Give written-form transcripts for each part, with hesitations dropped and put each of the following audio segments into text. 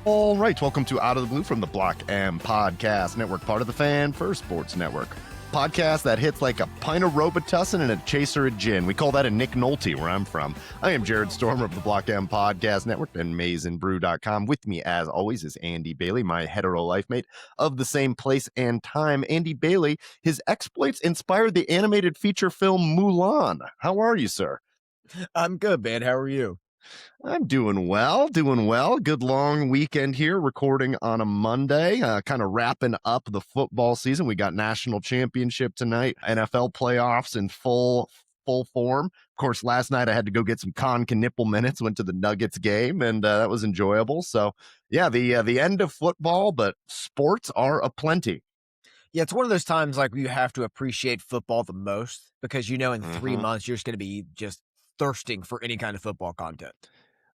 All right, welcome to Out of the Blue from the Block M Podcast Network, part of the Fan First Sports Network. Podcast that hits like a pint of Robitussin and a chaser of gin. We call that a Nick Nolte where I'm from. I am Jared Stormer of the Block M Podcast Network and MaizenBrew.com. With me, as always, is Andy Bailey, my hetero life mate of the same place and time. Andy Bailey, his exploits inspired the animated feature film Mulan. How are you, sir? I'm good, man. How are you? I'm doing well. Good long weekend here, recording on a Monday, kind of wrapping up the football season. We got national championship tonight, NFL playoffs in full form. Of course, last night I had to go get some con nipple minutes, went to the Nuggets game, and that was enjoyable. So, yeah, the end of football, but sports are aplenty. Yeah, it's one of those times like you have to appreciate football the most because in 3 months you're just going to be just thirsting for any kind of football content.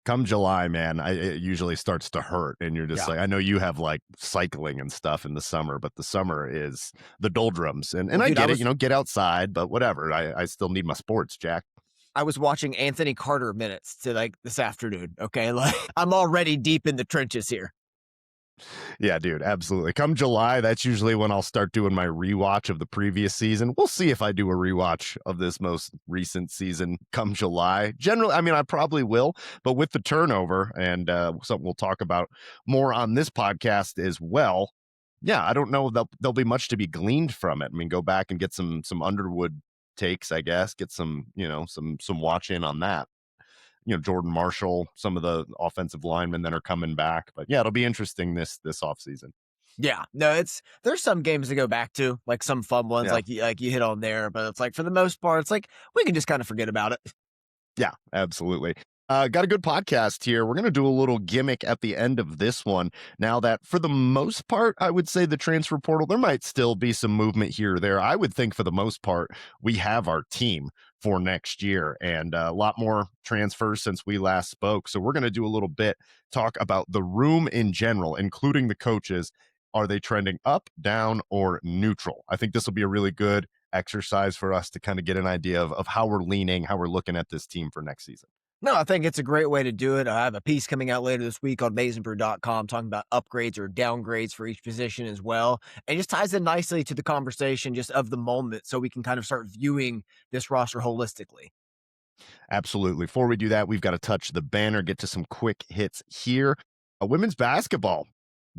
Come July, man, it usually starts to hurt, and you're just like, I know you have like cycling and stuff in the summer, but the summer is the doldrums, and I get it, get outside, but whatever. I still need my sports, Jack. I was watching Anthony Carter minutes to like this afternoon. Okay, like I'm already deep in the trenches here. Yeah, dude, absolutely. Come July, that's usually when I'll start doing my rewatch of the previous season. We'll see if I do a rewatch of this most recent season come July. Generally, I mean, I probably will, but with the turnover and something we'll talk about more on this podcast as well. Yeah, I don't know if there'll be much to be gleaned from it. I mean, go back and get some Underwood takes, I guess, get some watch in on that. Jordan Marshall, some of the offensive linemen that are coming back. But yeah, it'll be interesting this offseason. Yeah, no, there's some games to go back to, like some fun ones, like you hit on there. But it's like for the most part, it's like we can just kind of forget about it. Yeah, absolutely. Got a good podcast here. We're going to do a little gimmick at the end of this one. Now that for the most part, I would say the transfer portal, there might still be some movement here or there. I would think for the most part, we have our team for next year and a lot more transfers since we last spoke. So we're going to do a little bit, talk about the room in general, including the coaches. Are they trending up, down, or neutral? I think this will be a really good exercise for us to kind of get an idea of how we're leaning, how we're looking at this team for next season. No, I think it's a great way to do it. I have a piece coming out later this week on MaizenBrew.com talking about upgrades or downgrades for each position as well. And it just ties in nicely to the conversation just of the moment so we can kind of start viewing this roster holistically. Absolutely. Before we do that, we've got to touch the banner, get to some quick hits here. Women's basketball.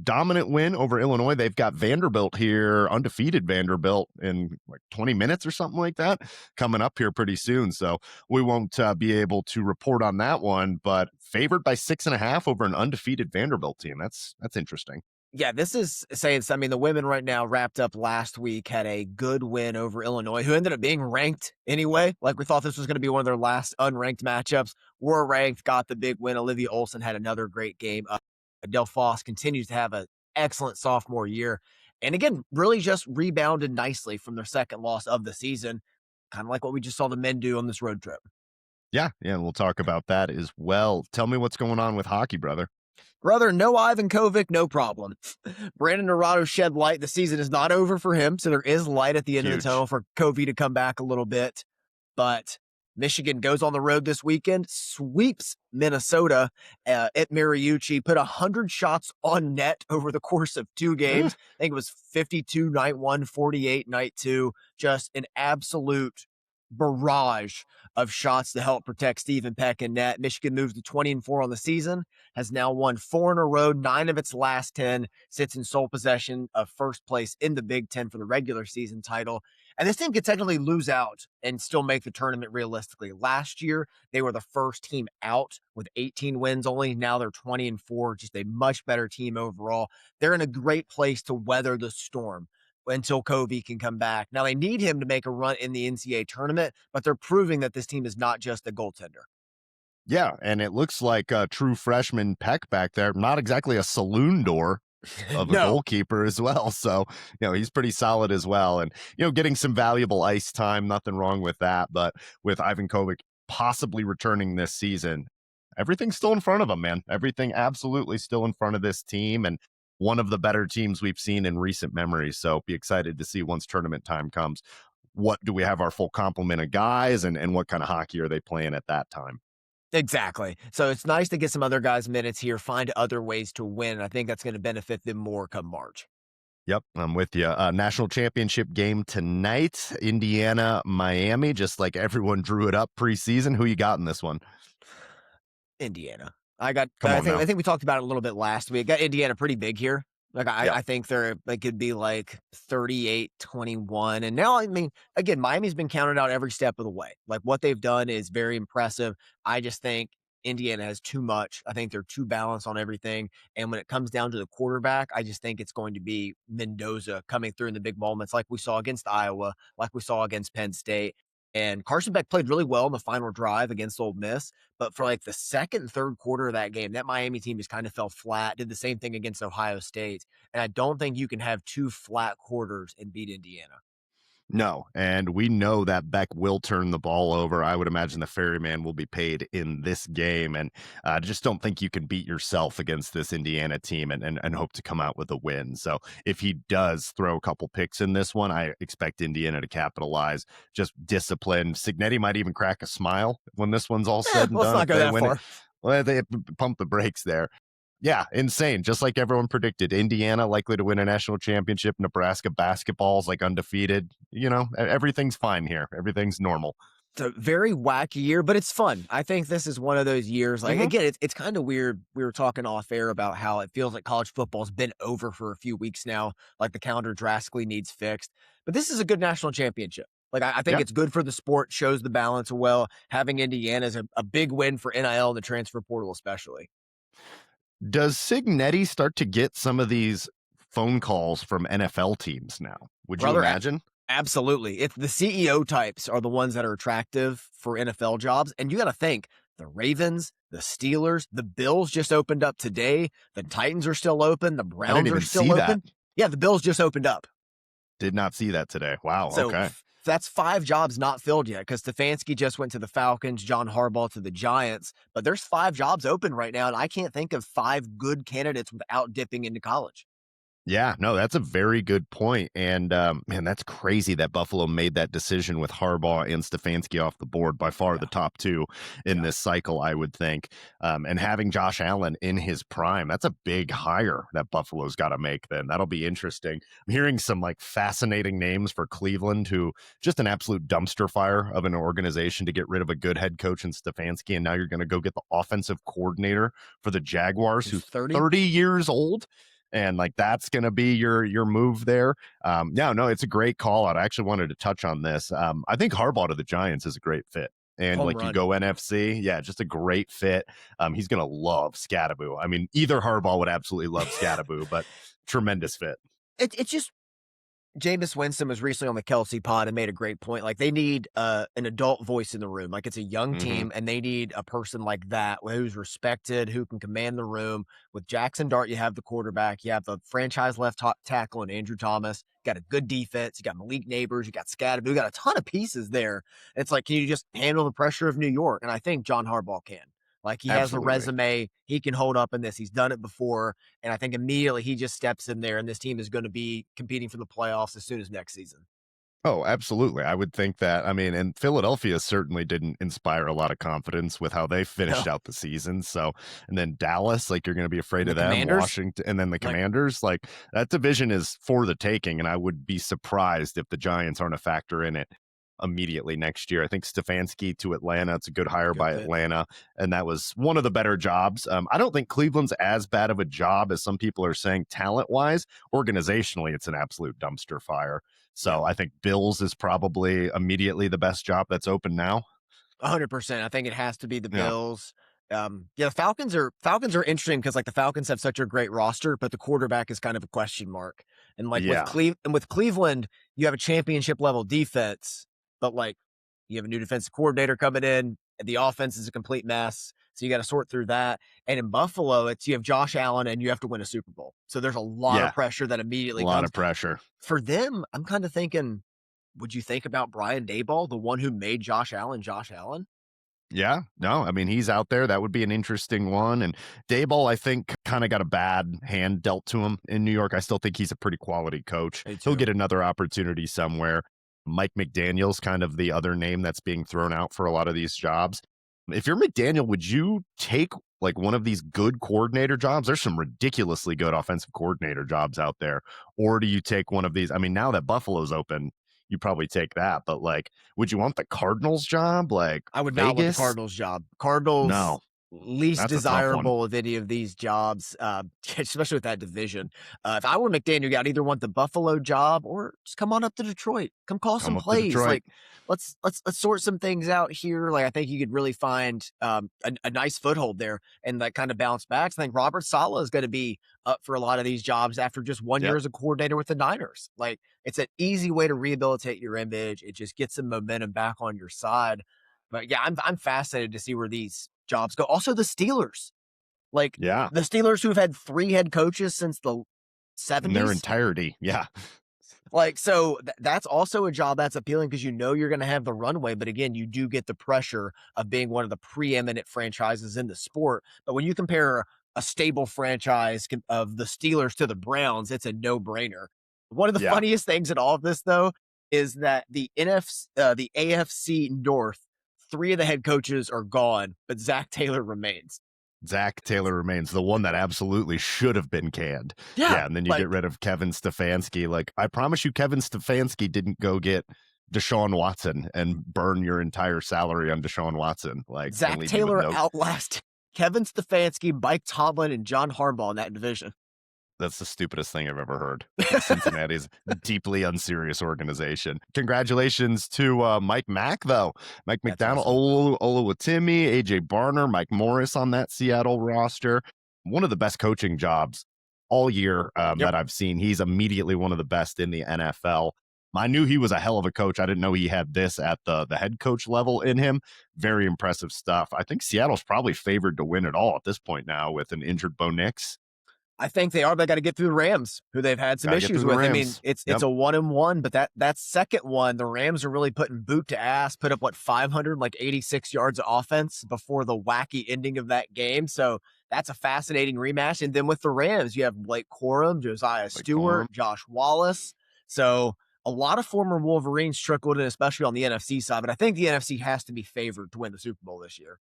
Dominant win over Illinois. They've got Vanderbilt here, undefeated Vanderbilt in like 20 minutes or something like that, coming up here pretty soon. So we won't be able to report on that one, but favored by 6.5 over an undefeated Vanderbilt team. That's interesting. Yeah, this is saying, I mean, the women right now wrapped up last week, had a good win over Illinois, who ended up being ranked anyway. Like we thought this was going to be one of their last unranked matchups. Were ranked, got the big win. Olivia Olson had another great game. Del Foss continues to have an excellent sophomore year. And again, really just rebounded nicely from their second loss of the season, kind of like what we just saw the men do on this road trip. Yeah, we'll talk about that as well. Tell me what's going on with hockey, brother. Brother, no Ivan Kovic, no problem. Brandon Dorado shed light. The season is not over for him, so there is light at the end of the tunnel for Kovy to come back a little bit. But Michigan goes on the road this weekend, sweeps Minnesota at Mariucci, put 100 shots on net over the course of 2 games. I think it was 52 night 1, 48 night 2. Just an absolute barrage of shots to help protect Stephen Peck and net. Michigan moves to 20-4 on the season, has now won 4 in a row, 9 of its last 10, sits in sole possession of first place in the Big Ten for the regular season title. And this team could technically lose out and still make the tournament realistically. Last year, they were the first team out with 18 wins only. Now they're 20-4, just a much better team overall. They're in a great place to weather the storm until Kovy can come back. Now they need him to make a run in the NCAA tournament, but they're proving that this team is not just a goaltender. Yeah, and it looks like a true freshman Peck back there, not exactly a saloon door of a goalkeeper as well. So, he's pretty solid as well. And, getting some valuable ice time, nothing wrong with that. But with Ivan Kovic possibly returning this season, everything's still in front of him, man. Everything absolutely still in front of this team. And one of the better teams we've seen in recent memory. So be excited to see once tournament time comes. What do we have our full complement of guys and what kind of hockey are they playing at that time? Exactly. So it's nice to get some other guys minutes here, find other ways to win. I think that's going to benefit them more come March. Yep, I'm with you. National championship game tonight, Indiana, Miami. Just like everyone drew it up preseason. Who you got in this one? Indiana. Come on I now. think we talked about it a little bit last week. Got Indiana pretty big here. Like Yep. I think they could be like 38-21. And now, I mean, again, Miami's been counted out every step of the way. Like what they've done is very impressive. I just think Indiana has too much. I think they're too balanced on everything. And when it comes down to the quarterback, I just think it's going to be Mendoza coming through in the big moments, like we saw against Iowa, like we saw against Penn State. And Carson Beck played really well in the final drive against Ole Miss. But for like the second and third quarter of that game, that Miami team just kind of fell flat, did the same thing against Ohio State. And I don't think you can have two flat quarters and beat Indiana. No, and we know that Beck will turn the ball over. I would imagine the ferryman will be paid in this game, and I just don't think you can beat yourself against this Indiana team and hope to come out with a win. So if he does throw a couple picks in this one, I expect Indiana to capitalize. Just discipline. Signetti might even crack a smile when this one's all said and Let's done. not If go they that win it, far. well, they pump the brakes there. Yeah, insane. Just like everyone predicted, Indiana likely to win a national championship. Nebraska basketball's like undefeated. Everything's fine here. Everything's normal. It's a very wacky year, but it's fun. I think this is one of those years. Like Hmm. again, it's kind of weird. We were talking off air about how it feels like college football's been over for a few weeks now. Like the calendar drastically needs fixed. But this is a good national championship. Like I think Yeah. it's good for the sport, shows the balance well. Having Indiana is a big win for NIL and the transfer portal, especially. Does Signetti start to get some of these phone calls from NFL teams now? Would you Brother, imagine? absolutely. If the CEO types are the ones that are attractive for NFL jobs, and you got to think the Ravens, the Steelers, the Bills just opened up today. The Titans are still open. The I didn't Browns are even see still that. open. Yeah, the Bills just opened up. Did not see that today. Wow. So Okay. that's 5 jobs not filled yet because Stefanski just went to the Falcons, John Harbaugh to the Giants. But there's 5 jobs open right now, and I can't think of 5 good candidates without dipping into college. Yeah, no, that's a very good point. And man, that's crazy that Buffalo made that decision with Harbaugh and Stefanski off the board, by far the Yeah. top two in Yeah. this cycle, I would think. And having Josh Allen in his prime, that's a big hire that Buffalo's got to make then. That'll be interesting. I'm hearing some like fascinating names for Cleveland, who just an absolute dumpster fire of an organization to get rid of a good head coach in Stefanski. And now you're going to go get the offensive coordinator for the Jaguars, Who's who's 30? 30 years old, and like that's going to be your move there. Yeah, no, it's a great call out. I actually wanted to touch on this. I think Harbaugh to the Giants is a great fit. And Home like you run. go NFC, yeah, just a great fit. He's gonna love Scattaboo. I mean, either Harbaugh would absolutely love Scattaboo, but tremendous fit. It's just Jameis Winston was recently on the Kelsey pod and made a great point. Like they need an adult voice in the room. Like it's a young Hmm. team, and they need a person like that who's respected, who can command the room. With Jackson Dart, you have the quarterback, you have the franchise left tackle, and Andrew Thomas. You got a good defense. You got Malik Neighbors. You got Scatterby. You got a ton of pieces there. It's like, can you just handle the pressure of New York? And I think John Harbaugh can. Like he has a Absolutely. resume. He can hold up in this. He's done it before. And I think immediately he just steps in there, and this team is going to be competing for the playoffs as soon as next season. Oh, absolutely. I would think that. I mean, and Philadelphia certainly didn't inspire a lot of confidence with how they finished No. out the season. So, and then Dallas, like you're going to be afraid And of the them. Commanders, Washington, and then the like, Commanders, like that division is for the taking. And I would be surprised if the Giants aren't a factor in it immediately next year. I think Stefanski to Atlanta, it's a good hire good by fit. Atlanta, and that was one of the better jobs. I don't think Cleveland's as bad of a job as some people are saying talent wise. Organizationally, it's an absolute dumpster fire. Yeah. So I think Bills is probably immediately the best job that's open now. 100%. I think it has to be the Yeah. Bills. Yeah, the Falcons are interesting because like the Falcons have such a great roster, but the quarterback is kind of a question mark. And like Yeah. with Cleveland, you have a championship level defense, but like you have a new defensive coordinator coming in, and the offense is a complete mess. So you got to sort through that. And in Buffalo, it's you have Josh Allen and you have to win a Super Bowl. So there's a lot Yeah. of pressure that A immediately lot comes. of pressure. For them, I'm kind of thinking, would you think about Brian Daboll, the one who made Josh Allen Josh Allen? Yeah, no, I mean, he's out there. That would be an interesting one. And Dayball, I think, kind of got a bad hand dealt to him in New York. I still think he's a pretty quality coach. Me He'll too. get another opportunity somewhere. Mike McDaniel's kind of the other name that's being thrown out for a lot of these jobs. If you're McDaniel, would you take like one of these good coordinator jobs? There's some ridiculously good offensive coordinator jobs out there. Or do you take one of these? I mean, now that Buffalo's open, you probably take that. But like, would you want the Cardinals job? Like I would not want the Vegas? Cardinals job. Cardinals No, least that's a tough one. desirable of any of these jobs, especially with that division. If I were McDaniel, I'd either want the Buffalo job or just come on up to Detroit. Come call some Come up to plays. Detroit. Like let's sort some things out here. Like I think you could really find a nice foothold there and that kind of bounce back. I think Robert Saleh is going to be up for a lot of these jobs after just 1 year Yep. as a coordinator with the Niners. Like it's an easy way to rehabilitate your image. It just gets some momentum back on your side. But yeah, I'm fascinated to see where these jobs go. Also, the Steelers, like Yeah. the Steelers, who've had 3 head coaches since the In their 70s. entirety. Yeah. Like, so that's also a job that's appealing because you know you're going to have the runway. But again, you do get the pressure of being one of the preeminent franchises in the sport. But when you compare a stable franchise of the Steelers to the Browns, it's a no brainer. One of the Yeah. funniest things in all of this, though, is that the the AFC North, 3 of the head coaches are gone, but Zach Taylor remains. Zach Taylor remains the one that absolutely should have been canned. Yeah, Yeah. And then you like get rid of Kevin Stefanski. Like, I promise you, Kevin Stefanski didn't go get Deshaun Watson and burn your entire salary on Deshaun Watson. Like, and Zach leave you with Taylor no. outlast Kevin Stefanski, Mike Tomlin, and John Harbaugh in that division. That's the stupidest thing I've ever heard. Cincinnati's a deeply unserious organization. Congratulations to Mike Mack, though. Mike That's McDonald, awesome. Oluwatimi, AJ Barner, Mike Morris on that Seattle roster. One of the best coaching jobs all year Yep. that I've seen. He's immediately one of the best in the NFL. I knew he was a hell of a coach. I didn't know he had this at the head coach level in him. Very impressive stuff. I think Seattle's probably favored to win it all at this point now with an injured Bo Nix. I think they are. They got to get through the Rams, who they've had some Got to get through issues the with. I mean, Rams. it's Yep. a 1-1, but that second one, the Rams are really putting boot to ass. Put up 586 yards of offense before the wacky ending of that game. So that's a fascinating rematch. And then with the Rams, you have Blake Corum, Josiah Like Stewart, Josh Wallace. So a lot of former Wolverines trickled in, especially on the NFC side. But I think the NFC has to be favored to win the Super Bowl this year.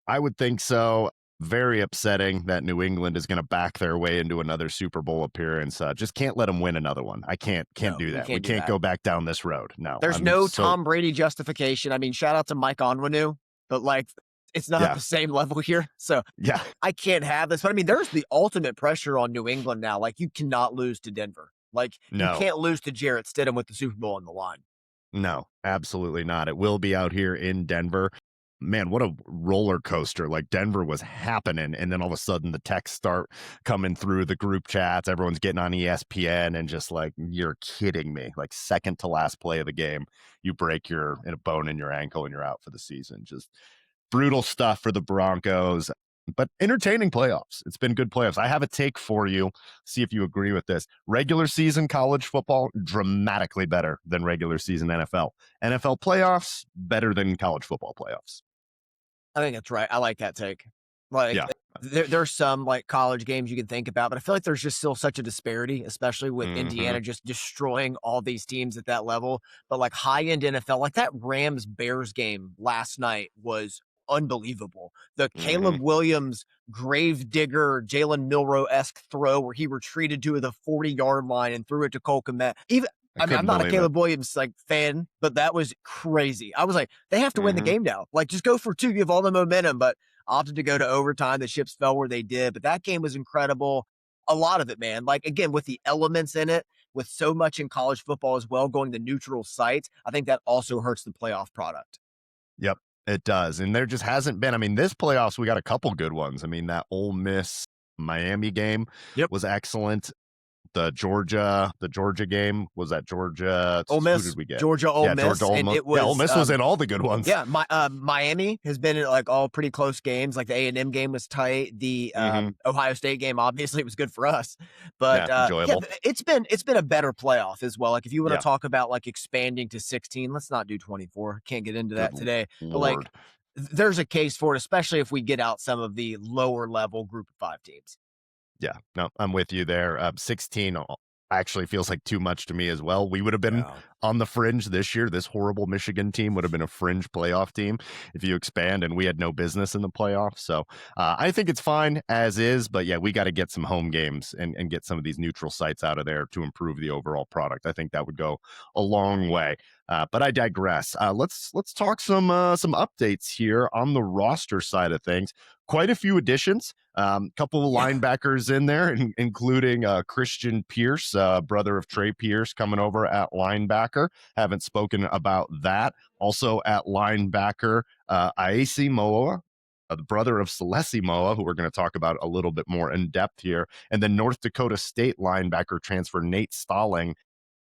I would think so. Very upsetting that New England is going to back their way into another Super Bowl appearance. Just can't let them win another one. I can't No, do you that. can't We do can't that. go back down this road. No, There's no Tom Brady justification. I mean, shout out to Mike Onwenu, but like it's not at Yeah. the same level here. So Yeah, I can't have this. But I mean, there's the ultimate pressure on New England now. Like you cannot lose to Denver. Like you no, can't lose to Jarrett Stidham with the Super Bowl on the line. no, absolutely not. It will be out here in Denver. Man, what a roller coaster. Like Denver was happening. And then all of a sudden the texts start coming through the group chats. Everyone's getting on ESPN and just like, you're kidding me. Like second to last play of the game, you break a bone in your ankle and you're out for the season. Just brutal stuff for the Broncos, but entertaining playoffs. It's been good playoffs. I have a take for you. See if you agree with this. Regular season college football, dramatically better than regular season NFL. NFL playoffs, better than college football playoffs. I think that's right. I like that take. Like Yeah. there's some like college games you can think about, but I feel like there's just still such a disparity, especially with Indiana just destroying all these teams at that level. But like high end NFL, like that Rams Bears game last night was unbelievable. The Caleb Williams grave digger Jalen Milrow esque throw where he retreated to the 40-yard line and threw it to Cole Kmet. I mean, I'm not a Caleb Williams like fan, but that was crazy. I was like, they have to win the game now. Like, just go for 2, you have all the momentum, but opted to go to overtime. The ships fell where they did, but that game was incredible. A lot of it, man. Like, again, with the elements in it, with so much in college football as well, going to neutral sites, I think that also hurts the playoff product. Yep, it does. And there just hasn't been. I mean, this playoffs, we got a couple good ones. I mean, that Ole Miss Miami game was excellent. The Georgia game was that Georgia. Ole Who Miss, did we get? Georgia, Ole Miss, Georgia, Ole and Miss. it was Ole Miss was in all the good ones. Yeah, Miami has been in like all pretty close games. Like the A&M game was tight. The Ohio State game, obviously, it was good for us. But enjoyable. it's been a better playoff as well. Like if you want to Yeah. talk about like expanding to 16, let's not do 24. Can't get into that Good today. Lord. But like there's a case for it, especially if we get out some of the lower level group of 5 teams. Yeah, no, I'm with you there. 16 actually feels like too much to me as well. We would have been Yeah. on the fringe this year. This horrible Michigan team would have been a fringe playoff team if you expand, and we had no business in the playoffs. So I think it's fine as is, but yeah, we got to get some home games and get some of these neutral sites out of there to improve the overall product. I think that would go a long way. But I digress. Let's talk some updates here on the roster side of things. Quite a few additions. Couple of Yeah. linebackers in there, including Christian Pierce, brother of Trey Pierce, coming over at linebacker. Haven't spoken about that. Also at linebacker, Aesi Moa, the brother of Celesi Moa, who we're going to talk about a little bit more in depth here. And then North Dakota State linebacker transfer Nate Stalling.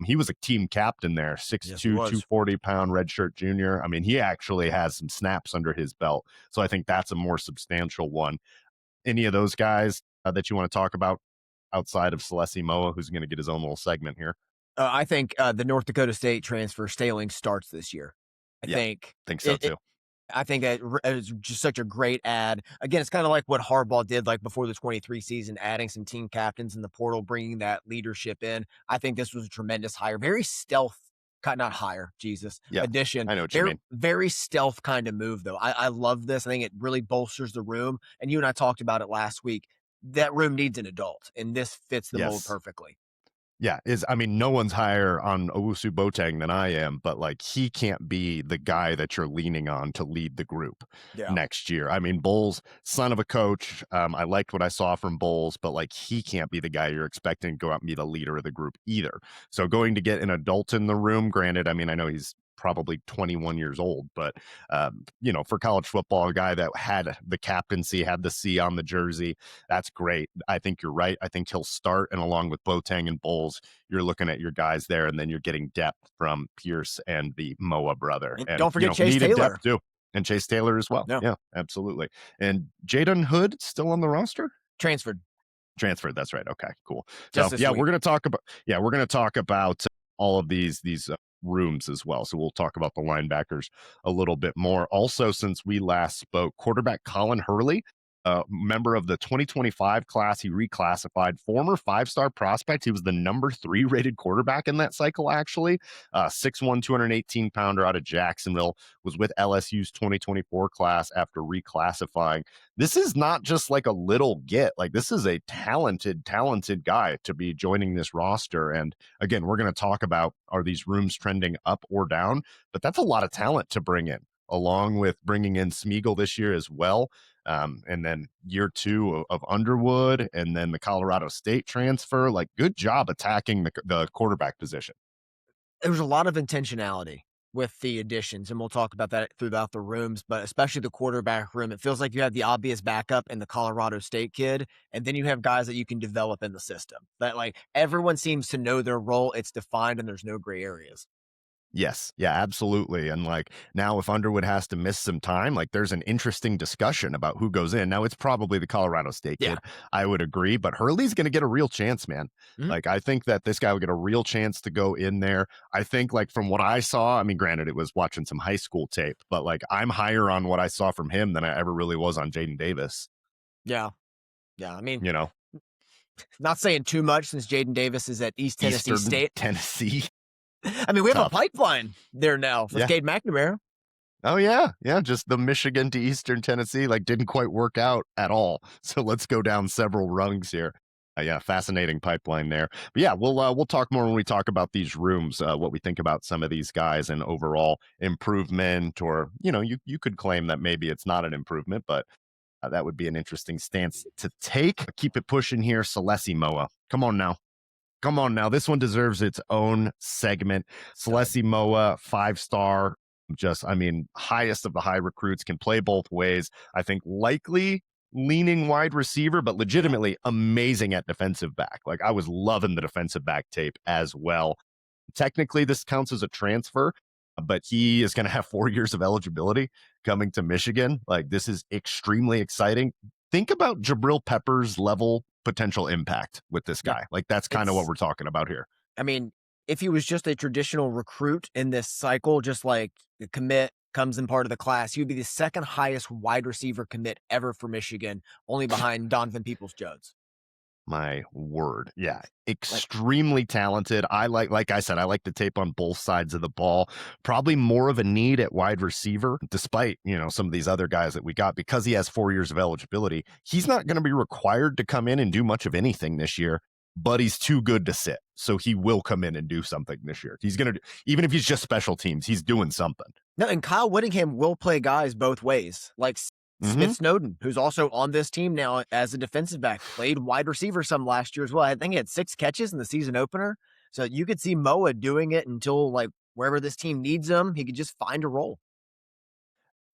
He was a team captain there, Yes, he 6'2", was. 240-pound redshirt junior. I mean, he actually has some snaps under his belt. So I think that's a more substantial one. Any of those guys that you want to talk about outside of Celesi Moa, who's going to get his own little segment here? I think the North Dakota State transfer Staling starts this year. I Yeah, think think so too. I think that is just such a great ad. Again, it's kind of like what Harbaugh did like before the 23 season, adding some team captains in the portal, bringing that leadership in. I think this was a tremendous hire. Very stealth, not hire, Jesus, Yeah, addition. I know what you Very, mean. very stealth kind of move, though. I love this. I think it really bolsters the room. And you and I talked about it last week. That room needs an adult, and this fits the mold Yes. perfectly. Yeah, I mean, no one's higher on Owusu Boateng than I am, but like he can't be the guy that you're leaning on to lead the group Yeah. next year. I mean, Bowles, son of a coach. I liked what I saw from Bowles, but like he can't be the guy you're expecting to go out and be the leader of the group either. So going to get an adult in the room, granted, I mean, I know he's probably 21 years old, but for college football, a guy that had the captaincy, had the C on the jersey, that's great. I think you're right. I think he'll start, and along with Boateng and Bowles, you're looking at your guys there, and then you're getting depth from Pierce and the Moa brother, And and don't forget Chase needed Taylor. depth too, and Chase Taylor as well. No, Yeah, absolutely. And Jaden Hood still on the roster. transferred Transferred. That's right. Okay, cool. just So this yeah, week. we're gonna talk about all of these rooms as well. So we'll talk about the linebackers a little bit more. Also, since we last spoke, quarterback Colin Hurley, member of the 2025 class, he reclassified, former 5-star prospect. He was the number 3 rated quarterback in that cycle, actually. 6'1", 218-pounder out of Jacksonville, was with LSU's 2024 class after reclassifying. This is not just like a little get. Like, this is a talented guy to be joining this roster. And again, we're going to talk about, are these rooms trending up or down? But that's a lot of talent to bring in, along with bringing in Smeagol this year as well. And then year 2 of Underwood, and then the Colorado State transfer. Like, good job attacking the quarterback position. There was a lot of intentionality with the additions, and we'll talk about that throughout the rooms, but especially the quarterback room. It feels like you have the obvious backup and the Colorado State kid, and then you have guys that you can develop in the system. That like everyone seems to know their role. It's defined and there's no gray areas. Yes. Yeah, absolutely. And like now, if Underwood has to miss some time, like there's an interesting discussion about who goes in. Now, it's probably the Colorado State Yeah. kid. I would agree, but Hurley's going to get a real chance, man. Mhm. Like, I think that this guy will get a real chance to go in there. I think, like, from what I saw, I mean, granted, it was watching some high school tape, but like I'm higher on what I saw from him than I ever really was on Jaden Davis, Yeah. Yeah. I mean, you know, not saying too much since Jaden Davis is at East Tennessee Eastern State. Tennessee. I mean, we have a Tough. pipeline there now with Yeah. Cade McNamara. Oh yeah, yeah. Just the Michigan to Eastern Tennessee, like, didn't quite work out at all. So let's go down several rungs here. Yeah, fascinating pipeline there. But yeah, we'll talk more when we talk about these rooms. What we think about some of these guys and overall improvement, or you could claim that maybe it's not an improvement, but that would be an interesting stance to take. Keep it pushing here, Celesi Moa. Come on now. Come on now. This one deserves its own segment. Celesi Moa, 5-star, I mean, highest of the high recruits, can play both ways. I think likely leaning wide receiver, but legitimately amazing at defensive back. Like, I was loving the defensive back tape as well. Technically, this counts as a transfer, but he is going to have 4 years of eligibility coming to Michigan. Like, this is extremely exciting. Think about Jabril Peppers level potential impact with this Yeah. guy. Like, that's kind of what It's we're talking about here. I mean, if he was just a traditional recruit in this cycle, just like the commit comes in part of the class, he would be the second highest wide receiver commit ever for Michigan, only behind Donovan Peoples-Jones. My word. Yeah. Like, Extremely talented. Like I said, I like the tape on both sides of the ball. Probably more of a need at wide receiver, despite, some of these other guys that we got because he has 4 years of eligibility. He's not going to be required to come in and do much of anything this year, but he's too good to sit. So he will come in and do something this year. He's going to, even if he's just special teams, he's doing something. no, and Kyle Whittingham will play guys both ways. Like Mm-hmm. Smith Snowden, who's also on this team now as a defensive back, played wide receiver some last year as well. I think he had 6 catches in the season opener. So you could see Moa doing it until like wherever this team needs him, he could just find a role.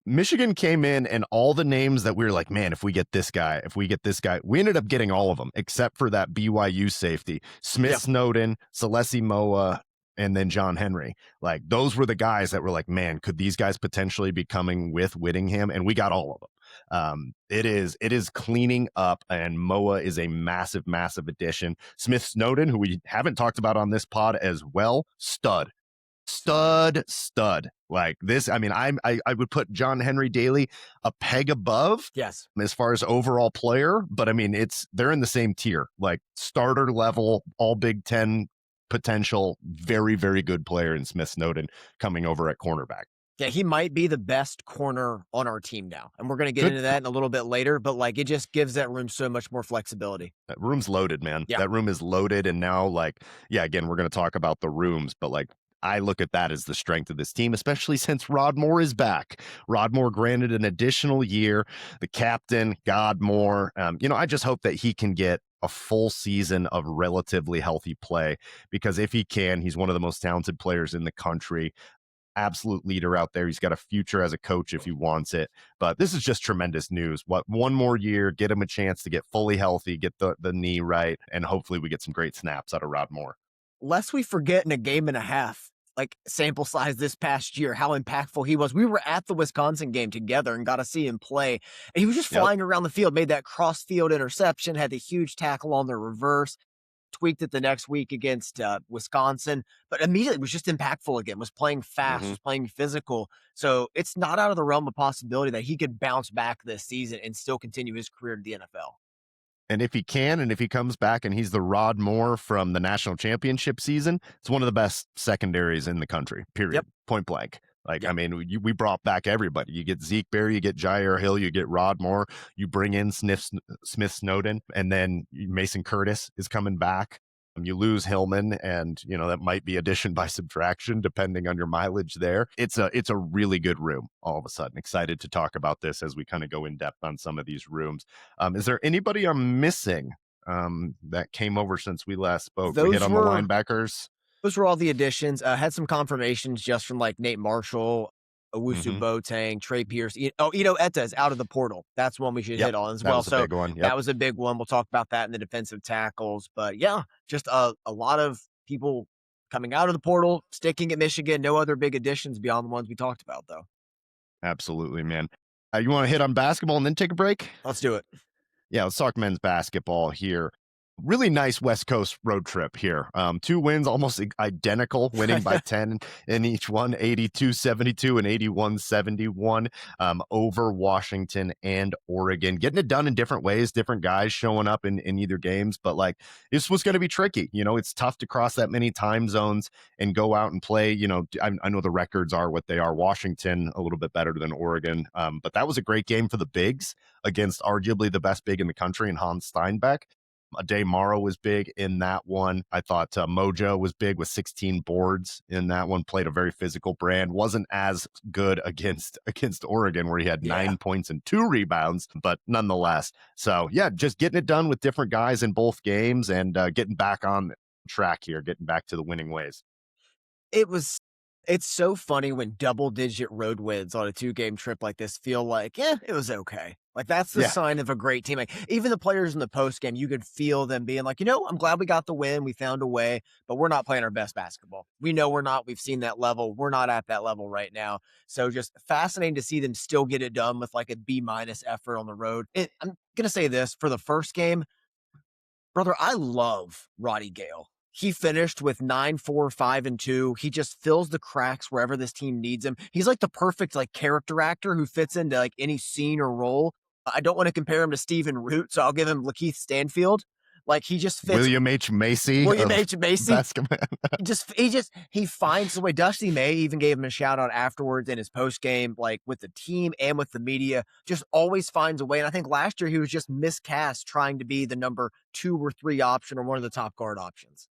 Michigan came in and all the names that we were like, man, if we get this guy, we ended up getting all of them except for that BYU safety, Smith Snowden, Celesi Moa, and then John Henry. Like those were the guys that were like, man, could these guys potentially be coming with Whittingham? And we got all of them. It is cleaning up, and Moa is a massive, massive addition. Smith Snowden, who we haven't talked about on this pod as well, stud like this. I mean, I would put John Henry Daly a peg above, yes, as far as overall player, but I mean they're in the same tier, like starter level, all Big Ten potential, very, very good player in Smith Snowden coming over at cornerback. Yeah, he might be the best corner on our team now. And we're going to get into that in a little bit later, but like it just gives that room so much more flexibility. That room's loaded, man. Yeah. That room is loaded. And now, like, yeah, again, we're going to talk about the rooms, but like, I look at that as the strength of this team, especially since Rod Moore is back. Rod Moore granted an additional year. The captain, God Moore. I just hope that he can get a full season of relatively healthy play, because if he can, he's one of the most talented players in the country. Absolute leader out there. He's got a future as a coach if he wants it. But this is just tremendous news. One more year, get him a chance to get fully healthy, get the knee right, and hopefully we get some great snaps out of Rod Moore. Lest we forget in a game and a half, like sample size this past year, how impactful he was. We were at the Wisconsin game together and got to see him play. And he was just flying around the field, made that cross field interception, had the huge tackle on the reverse, tweaked it the next week against Wisconsin, but immediately was just impactful again, was playing fast, was playing physical. So it's not out of the realm of possibility that he could bounce back this season and still continue his career in the NFL. And if he can, and if he comes back and he's the Rod Moore from the national championship season, it's one of the best secondaries in the country, period. Yep. Point blank. Like, I mean, we brought back everybody. You get Zeke Berry, you get Jair Hill, you get Rod Moore, you bring in Smith Snowden, and then Mason Curtis is coming back. You lose Hillman, and that might be addition by subtraction depending on your mileage there. It's a really good room. All of a sudden, excited to talk about this as we kind of go in depth on some of these rooms. Is there anybody I'm missing that came over since we last spoke? We hit on the linebackers. Those were all the additions. Had some confirmations just from like Nate Marshall, Owusu Boateng, Trey Pierce. Ito Etta is out of the portal. That's one we should hit on as well. So that was a big one. We'll talk about that in the defensive tackles. But yeah, just a lot of people coming out of the portal, sticking at Michigan. No other big additions beyond the ones we talked about, though. Absolutely, man. You want to hit on basketball and then take a break? Let's do it. Yeah, let's talk men's basketball here. Really nice West Coast road trip here. 2 wins, almost identical, winning by 10 in each one, 82-72 and 81-71 over Washington and Oregon. Getting it done in different ways, different guys showing up in either games. But like, this was going to be tricky. It's tough to cross that many time zones and go out and play. I know the records are what they are. Washington, a little bit better than Oregon. But that was a great game for the bigs against arguably the best big in the country in Hans Steinbeck. Ade Morrow was big in that one. I thought Mojo was big with 16 boards in that one. Played a very physical brand. Wasn't as good against Oregon, where he had 9 points and 2 rebounds, but nonetheless. So yeah, just getting it done with different guys in both games and getting back on track here, getting back to the winning ways. It's so funny when double-digit road wins on a 2-game trip like this feel like, it was okay. Like, that's the sign of a great team. Like, even the players in the postgame, you could feel them being like, I'm glad we got the win. We found a way, but we're not playing our best basketball. We know we're not. We've seen that level. We're not at that level right now. So just fascinating to see them still get it done with like a B- effort on the road. I'm going to say this for the first game. Brother, I love Roddy Gale. He finished with 9, 4, 5, and 2. He just fills the cracks wherever this team needs him. He's like the perfect like character actor who fits into like any scene or role. I don't want to compare him to Stephen Root, so I'll give him Lakeith Stanfield. Like he just fits. William H. Macy William of H. Macy. basketball. He finds the way. Dusty May even gave him a shout out afterwards in his post game, like with the team and with the media, just always finds a way. And I think last year he was just miscast trying to be the number 2 or 3 option or one of the top guard options.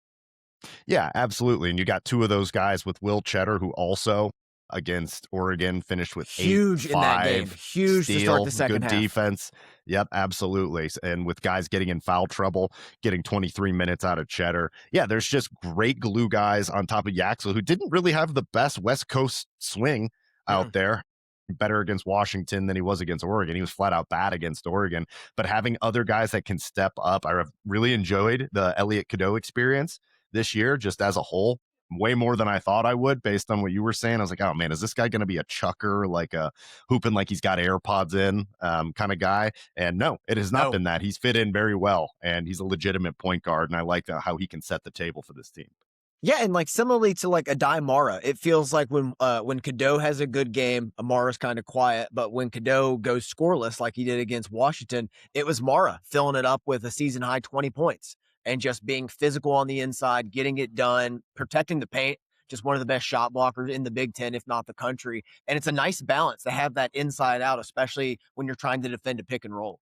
Yeah, absolutely. And you got two of those guys with Will Cheddar, who also against Oregon finished with Huge 8, in that game. 5 Huge to start steal, the second good half. defense. Yep, absolutely. And with guys getting in foul trouble, getting 23 minutes out of Cheddar. Yeah, there's just great glue guys on top of Yaxel, who didn't really have the best West Coast swing out there. Better against Washington than he was against Oregon. He was flat out bad against Oregon. But having other guys that can step up, I really enjoyed the Elliot Cadeau experience this year, just as a whole, way more than I thought I would, based on what you were saying. I was like, oh man, is this guy going to be a chucker, like a hooping like he's got AirPods in kind of guy? And no, it has not been that. He's fit in very well, and he's a legitimate point guard, and I like how he can set the table for this team. Yeah, and like similarly to like Adai Mara, it feels like when Cadeau has a good game, Mara's kind of quiet, but when Cadeau goes scoreless like he did against Washington, it was Mara filling it up with a season high 20 points and just being physical on the inside, getting it done, protecting the paint. Just one of the best shot blockers in the Big Ten, if not the country. And it's a nice balance to have that inside out, especially when you're trying to defend a pick and roll.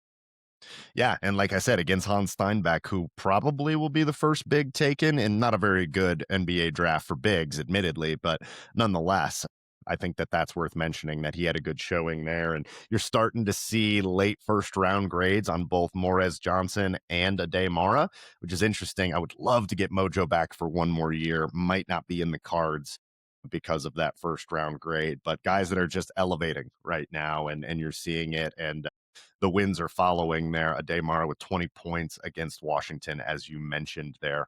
Yeah, and like I said, against Hans Steinbeck, who probably will be the first big taken, and not a very good NBA draft for bigs, admittedly, but nonetheless, I think that's worth mentioning, that he had a good showing there. And you're starting to see late first round grades on both Morez Johnson and Adai Mara, which is interesting. I would love to get Mojo back for one more year. Might not be in the cards because of that first round grade, but guys that are just elevating right now, and you're seeing it. And the wins are following there. Adai Mara with 20 points against Washington, as you mentioned there.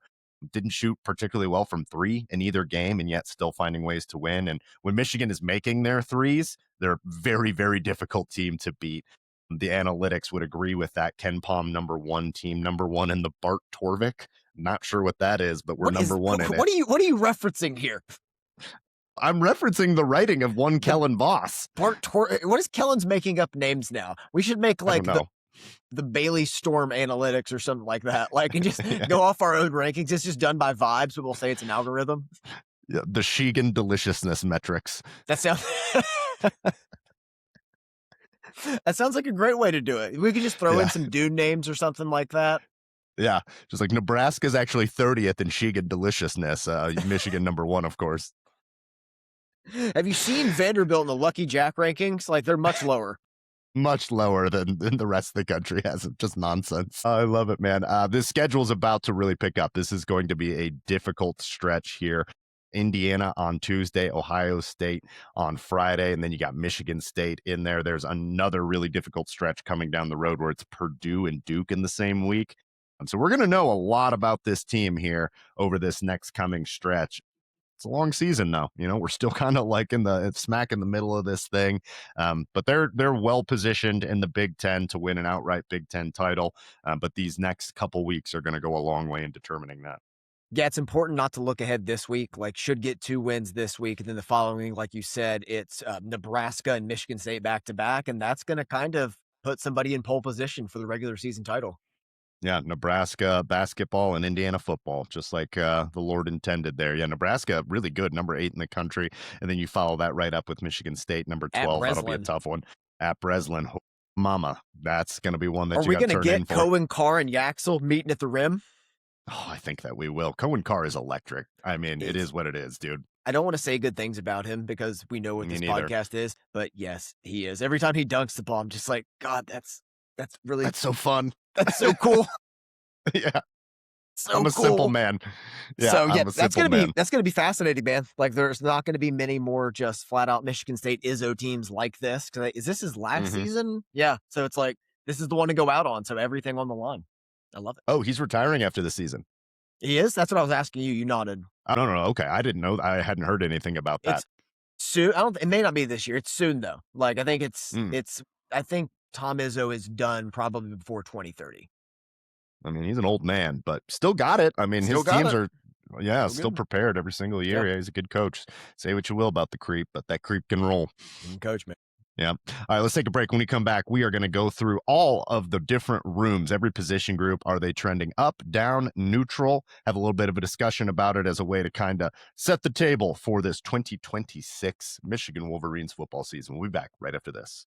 Didn't shoot particularly well from 3 in either game, and yet still finding ways to win. And when Michigan is making their threes, they're a very, very difficult team to beat. The analytics would agree with that. Ken Palm, #1 team, #1 in the Bart Torvik. Not sure what that is, but we're #1 in it. What are you referencing here? I'm referencing the writing of one Kellen Voss. What is Kellen's making up names now? We should make like the Bailey Storm analytics or something like that. Like, and just go off our own rankings. It's just done by vibes, but we'll say it's an algorithm. Yeah, the Sheegan deliciousness metrics. That sounds that sounds like a great way to do it. We could just throw in some dude names or something like that. Yeah, just like Nebraska's actually 30th in Sheegan deliciousness. Michigan #1, of course. Have you seen Vanderbilt in the Lucky Jack rankings? Like, they're much lower. Much lower than the rest of the country has. Just nonsense. I love it, man. This schedule is about to really pick up. This is going to be a difficult stretch here. Indiana on Tuesday, Ohio State on Friday, and then you got Michigan State in there. There's another really difficult stretch coming down the road where it's Purdue and Duke in the same week. So we're going to know a lot about this team here over this next coming stretch. It's a long season now. We're still kind of like smack in the middle of this thing. But they're well positioned in the Big Ten to win an outright Big Ten title. But these next couple weeks are going to go a long way in determining that. Yeah, it's important not to look ahead this week. Like, should get 2 wins this week. And then the following, like you said, it's Nebraska and Michigan State back to back. And that's going to kind of put somebody in pole position for the regular season title. Yeah, Nebraska basketball and Indiana football, just like the Lord intended there. Yeah, Nebraska, really good, #8 in the country. And then you follow that right up with Michigan State, #12. That'll be a tough one. At Breslin, mama, that's going to be one that you got to turn in for. Are we going to get Cohen, Carr, and Yaxel meeting at the rim? Oh, I think that we will. Cohen Carr is electric. I mean, it is what it is, dude. I don't want to say good things about him because we know what this podcast is, but yes, he is. Every time he dunks the ball, I'm just like, God, that's so fun. That's so cool. Yeah. I'm a simple man. Yeah, so yeah, that's gonna be fascinating, man. Like, there's not gonna be many more just flat out Michigan State Izzo teams like this. Because is this his last season? Yeah. So it's like, this is the one to go out on. So everything on the line. I love it. Oh, he's retiring after the season. He is? That's what I was asking you. You nodded. I don't know. Okay, I didn't know. I hadn't heard anything about that. It's soon. It may not be this year. It's soon though. Like, I think I think Tom Izzo is done probably before 2030. I mean, he's an old man, but still got it. I mean, his teams are, still prepared every single year. Yeah, he's a good coach. Say what you will about the creep, but that creep can roll. Coach, man. Yeah. All right, let's take a break. When we come back, we are going to go through all of the different rooms, every position group. Are they trending up, down, neutral? Have a little bit of a discussion about it as a way to kind of set the table for this 2026 Michigan Wolverines football season. We'll be back right after this.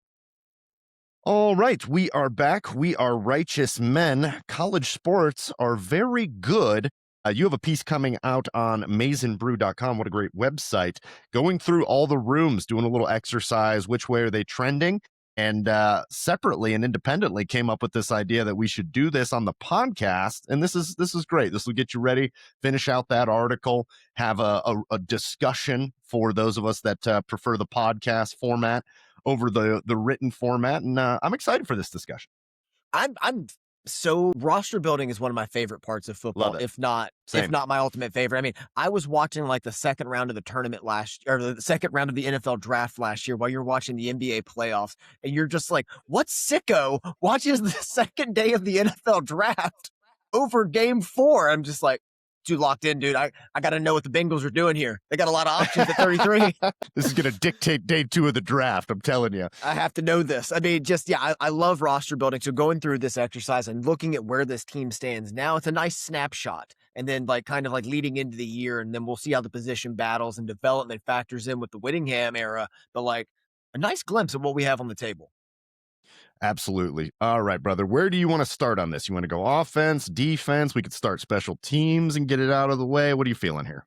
All right, we are back. We are righteous men. College sports are very good. You have a piece coming out on maizenbrew.com. What a great website. Going through all the rooms, doing a little exercise. Which way are they trending? And separately and independently came up with this idea that we should do this on the podcast. And this is great. This will get you ready, finish out that article, have a discussion for those of us that prefer the podcast format over the written format. And I'm excited for this discussion. I'm so roster building is one of my favorite parts of football, Love it. if not my ultimate favorite. I mean, I was watching like the second round of the tournament the second round of the NFL draft last year while you're watching the NBA playoffs, and you're just like, what sicko watches the second day of the NFL draft over game 4? I'm just like, too locked in, dude. I got to know what the Bengals are doing here. They got a lot of options at 33. This is going to dictate day 2 of the draft. I'm telling you. I have to know this. I mean, I love roster building. So going through this exercise and looking at where this team stands now, it's a nice snapshot. And then kind of leading into the year, and then we'll see how the position battles and development factors in with the Whittingham era. But a nice glimpse of what we have on the table. Absolutely. All right, brother. Where do you want to start on this? You want to go offense, defense? We could start special teams and get it out of the way. What are you feeling here?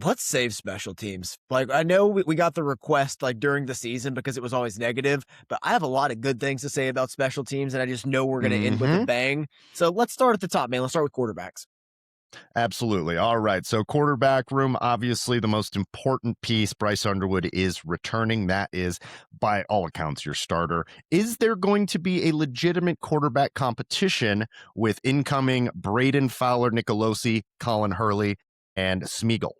Let's save special teams. I know we got the request during the season because it was always negative, but I have a lot of good things to say about special teams, and I just know we're going to end with a bang. So let's start at the top, man. Let's start with quarterbacks. Absolutely. All right. So quarterback room, obviously the most important piece. Bryce Underwood is returning. That is, by all accounts, your starter. Is there going to be a legitimate quarterback competition with incoming Braden Fowler, Nicolosi, Colin Hurley, and Smeagol?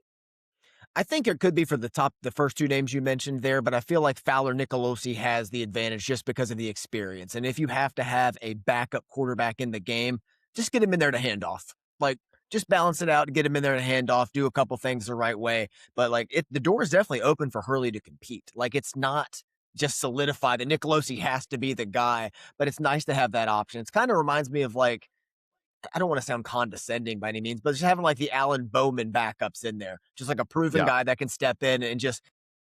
I think it could be for the first 2 names you mentioned there, but I feel like Fowler Nicolosi has the advantage just because of the experience. And if you have to have a backup quarterback in the game, just get him in there to hand off. Just balance it out, get him in there to hand off, do a couple things the right way. But the door is definitely open for Hurley to compete. It's not just solidified that Nicolosi has to be the guy, but it's nice to have that option. It kind of reminds me of I don't want to sound condescending by any means, but just having the Alan Bowman backups in there, just a proven guy that can step in and just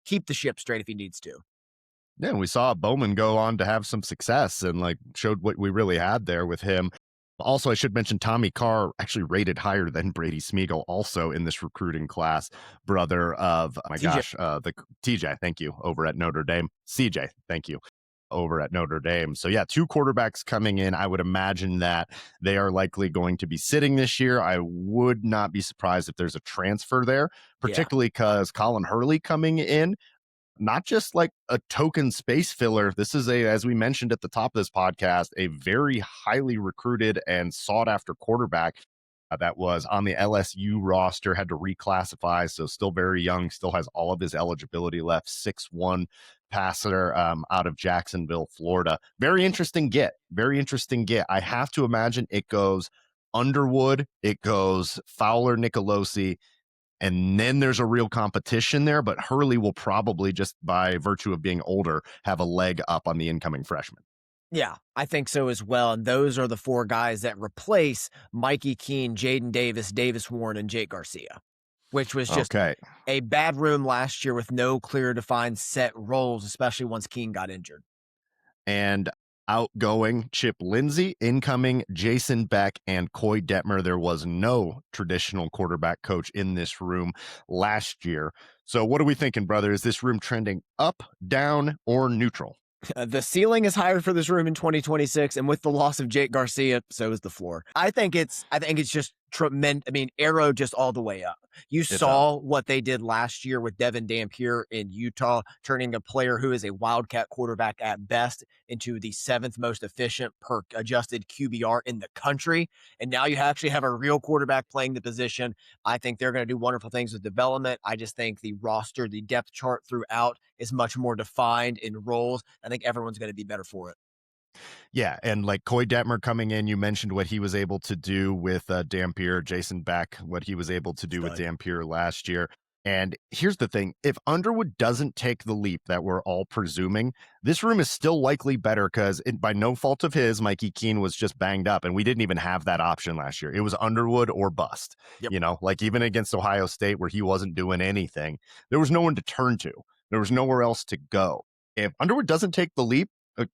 keep the ship straight if he needs to. Yeah, we saw Bowman go on to have some success and showed what we really had there with him. Also, I should mention Tommy Carr actually rated higher than Brady Smeagol also in this recruiting class, brother of, the TJ, thank you, over at Notre Dame. CJ, thank you, over at Notre Dame. So yeah, 2 quarterbacks coming in. I would imagine that they are likely going to be sitting this year. I would not be surprised if there's a transfer there, particularly because Colin Hurley coming in, not just a token space filler. This is as we mentioned at the top of this podcast, a very highly recruited and sought after quarterback that was on the LSU roster, had to reclassify. So still very young, still has all of his eligibility left. 6'1" passer out of Jacksonville, Florida. Very interesting get. I have to imagine it goes Underwood, it goes Fowler, Nicolosi, and then there's a real competition there, but Hurley will probably, just by virtue of being older, have a leg up on the incoming freshman. Yeah, I think so as well. And those are the 4 guys that replace Mikey Keene, Jaden Davis, Davis Warren, and Jake Garcia, which was just a bad room last year with no clear defined set roles, especially once Keene got injured. And outgoing Chip Lindsey, incoming Jason Beck, and Coy Detmer. There was no traditional quarterback coach in this room last year. So what are we thinking, brother? Is this room trending up, down, or neutral? The ceiling is higher for this room in 2026, and with the loss of Jake Garcia, so is the floor. I think it's just tremendous. I mean, arrow just all the way up. You saw what they did last year with Devin Dampier in Utah, turning a player who is a Wildcat quarterback at best into the 7th most efficient per adjusted QBR in the country. And now you actually have a real quarterback playing the position. I think they're going to do wonderful things with development. I just think the roster, the depth chart throughout is much more defined in roles. I think everyone's going to be better for it. Yeah, and Coy Detmer coming in, you mentioned what he was able to do with Dampier, Jason Beck, what he was able to do with Dampier last year. And here's the thing, if Underwood doesn't take the leap that we're all presuming, this room is still likely better because by no fault of his, Mikey Keene was just banged up, and we didn't even have that option last year. It was Underwood or bust. Yep. Like even against Ohio State where he wasn't doing anything, there was no one to turn to. There was nowhere else to go. If Underwood doesn't take the leap,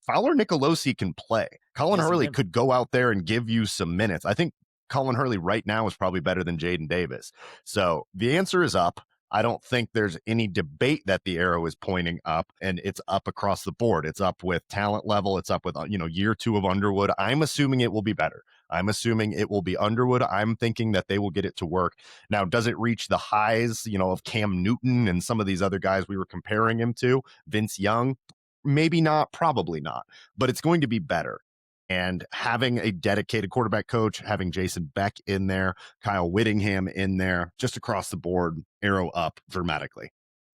Fowler Nicolosi can play. Colin Hurley could go out there and give you some minutes. I think Colin Hurley right now is probably better than Jaden Davis. So the answer is up. I don't think there's any debate that the arrow is pointing up, and it's up across the board. It's up with talent level. It's up with, year 2 of Underwood. I'm assuming it will be better. I'm assuming it will be Underwood. I'm thinking that they will get it to work. Now, does it reach the highs, of Cam Newton and some of these other guys we were comparing him to? Vince Young? Maybe not, probably not, but it's going to be better. And having a dedicated quarterback coach, having Jason Beck in there, Kyle Whittingham in there, just across the board, arrow up dramatically.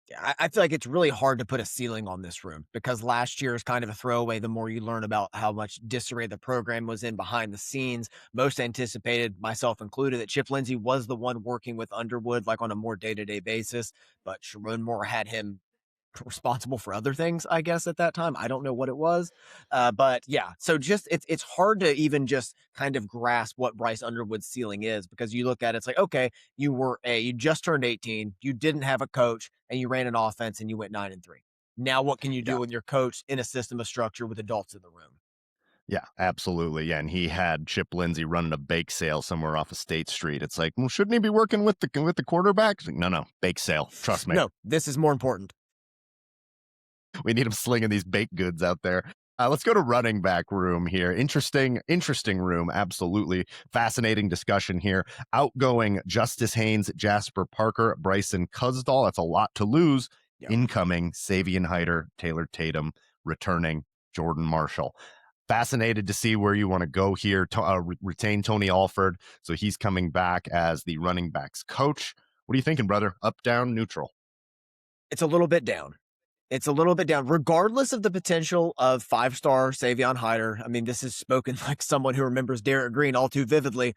Yeah, I feel like it's really hard to put a ceiling on this room because last year is kind of a throwaway. The more you learn about how much disarray the program was in behind the scenes, most anticipated, myself included, that Chip Lindsey was the one working with Underwood like on a more day-to-day basis, but Sharon Moore had him responsible for other things, I guess, at that time. I don't know what it was. But yeah, so just it's hard to even just kind of grasp what Bryce Underwood's ceiling is because you look at it, it's like, okay, you just turned 18, you didn't have a coach, and you ran an offense and you went 9-3. Now what can you do with your coach in a system of structure with adults in the room? Yeah, absolutely. Yeah, and he had Chip Lindsey running a bake sale somewhere off of State Street. It's like, well, shouldn't he be working with the quarterback? Like, no, bake sale. Trust me. No, this is more important. We need him slinging these baked goods out there. Let's go to running back room here. Interesting room. Absolutely. Fascinating discussion here. Outgoing Justice Haynes, Jasper Parker, Bryson Cusdall. That's a lot to lose. Yep. Incoming Savion Hyder, Taylor Tatum, returning Jordan Marshall. Fascinated to see where you want to go here. Retain Tony Alford. So he's coming back as the running backs coach. What are you thinking, brother? Up, down, neutral? It's a little bit down. It's a little bit down, regardless of the potential of 5-star Savion Hyder. I mean, this is spoken like someone who remembers Derek Green all too vividly.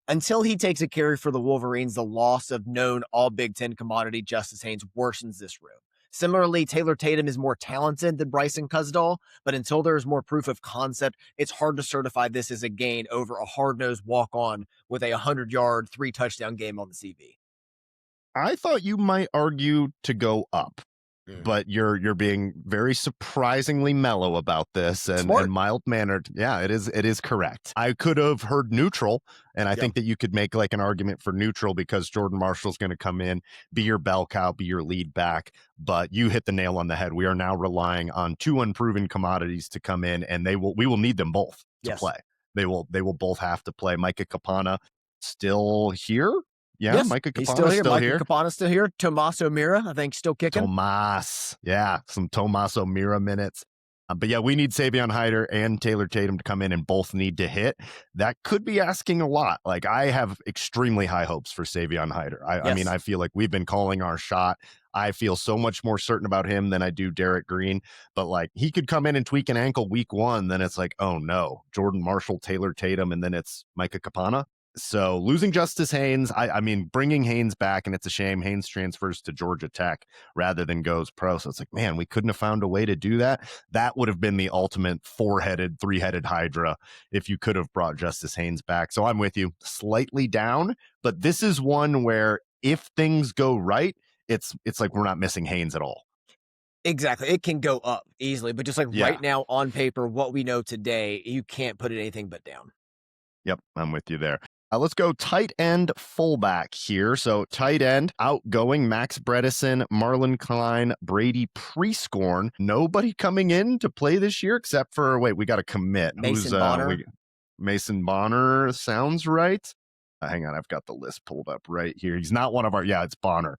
Until he takes a carry for the Wolverines, the loss of known all Big Ten commodity Justice Haynes worsens this room. Similarly, Taylor Tatum is more talented than Bryson Cusdall, but until there is more proof of concept, it's hard to certify this as a gain over a hard-nosed walk-on with a 100-yard, 3-touchdown game on the CV. I thought you might argue to go up. But you're being very surprisingly mellow about this and mild-mannered. Yeah, it is correct. I could have heard neutral, and I think that you could make like an argument for neutral because Jordan Marshall's going to come in, be your bell cow, be your lead back. But you hit the nail on the head. We are now relying on 2 unproven commodities to come in, and we will need them both to play. They will both have to play. Micah Capana still here. Yeah, yes, Micah Capana's still here. Micah Capana's still here. Tomas O'Meara, I think, still kicking. Some Tomas O'Meara minutes. But yeah, we need Savion Hyder and Taylor Tatum to come in and both need to hit. That could be asking a lot. Like, I have extremely high hopes for Savion Hyder. I mean, I feel like we've been calling our shot. I feel so much more certain about him than I do Derek Green. But like, he could come in and tweak an ankle week 1. Then it's like, oh no, Jordan Marshall, Taylor Tatum, and then it's Micah Capana. So losing Justice Haynes, I mean, bringing Haynes back, and it's a shame Haynes transfers to Georgia Tech rather than goes pro. So it's like, man, we couldn't have found a way to do that. That would have been the ultimate 4-headed Hydra if you could have brought Justice Haynes back. So I'm with you, slightly down, but this is one where if things go right, it's like we're not missing Haynes at all. Exactly. It can go up easily, but just like right now on paper, what we know today, you can't put it anything but down. Yep, I'm with you there. Let's go tight end fullback here. So tight end, outgoing, Max Bredesen, Marlon Klein, Brady Prescorn. Nobody coming in to play this year except for, we got to commit. Mason Bonner. Mason Bonner sounds right. Hang on, I've got the list pulled up right here. He's not one of our, it's Bonner.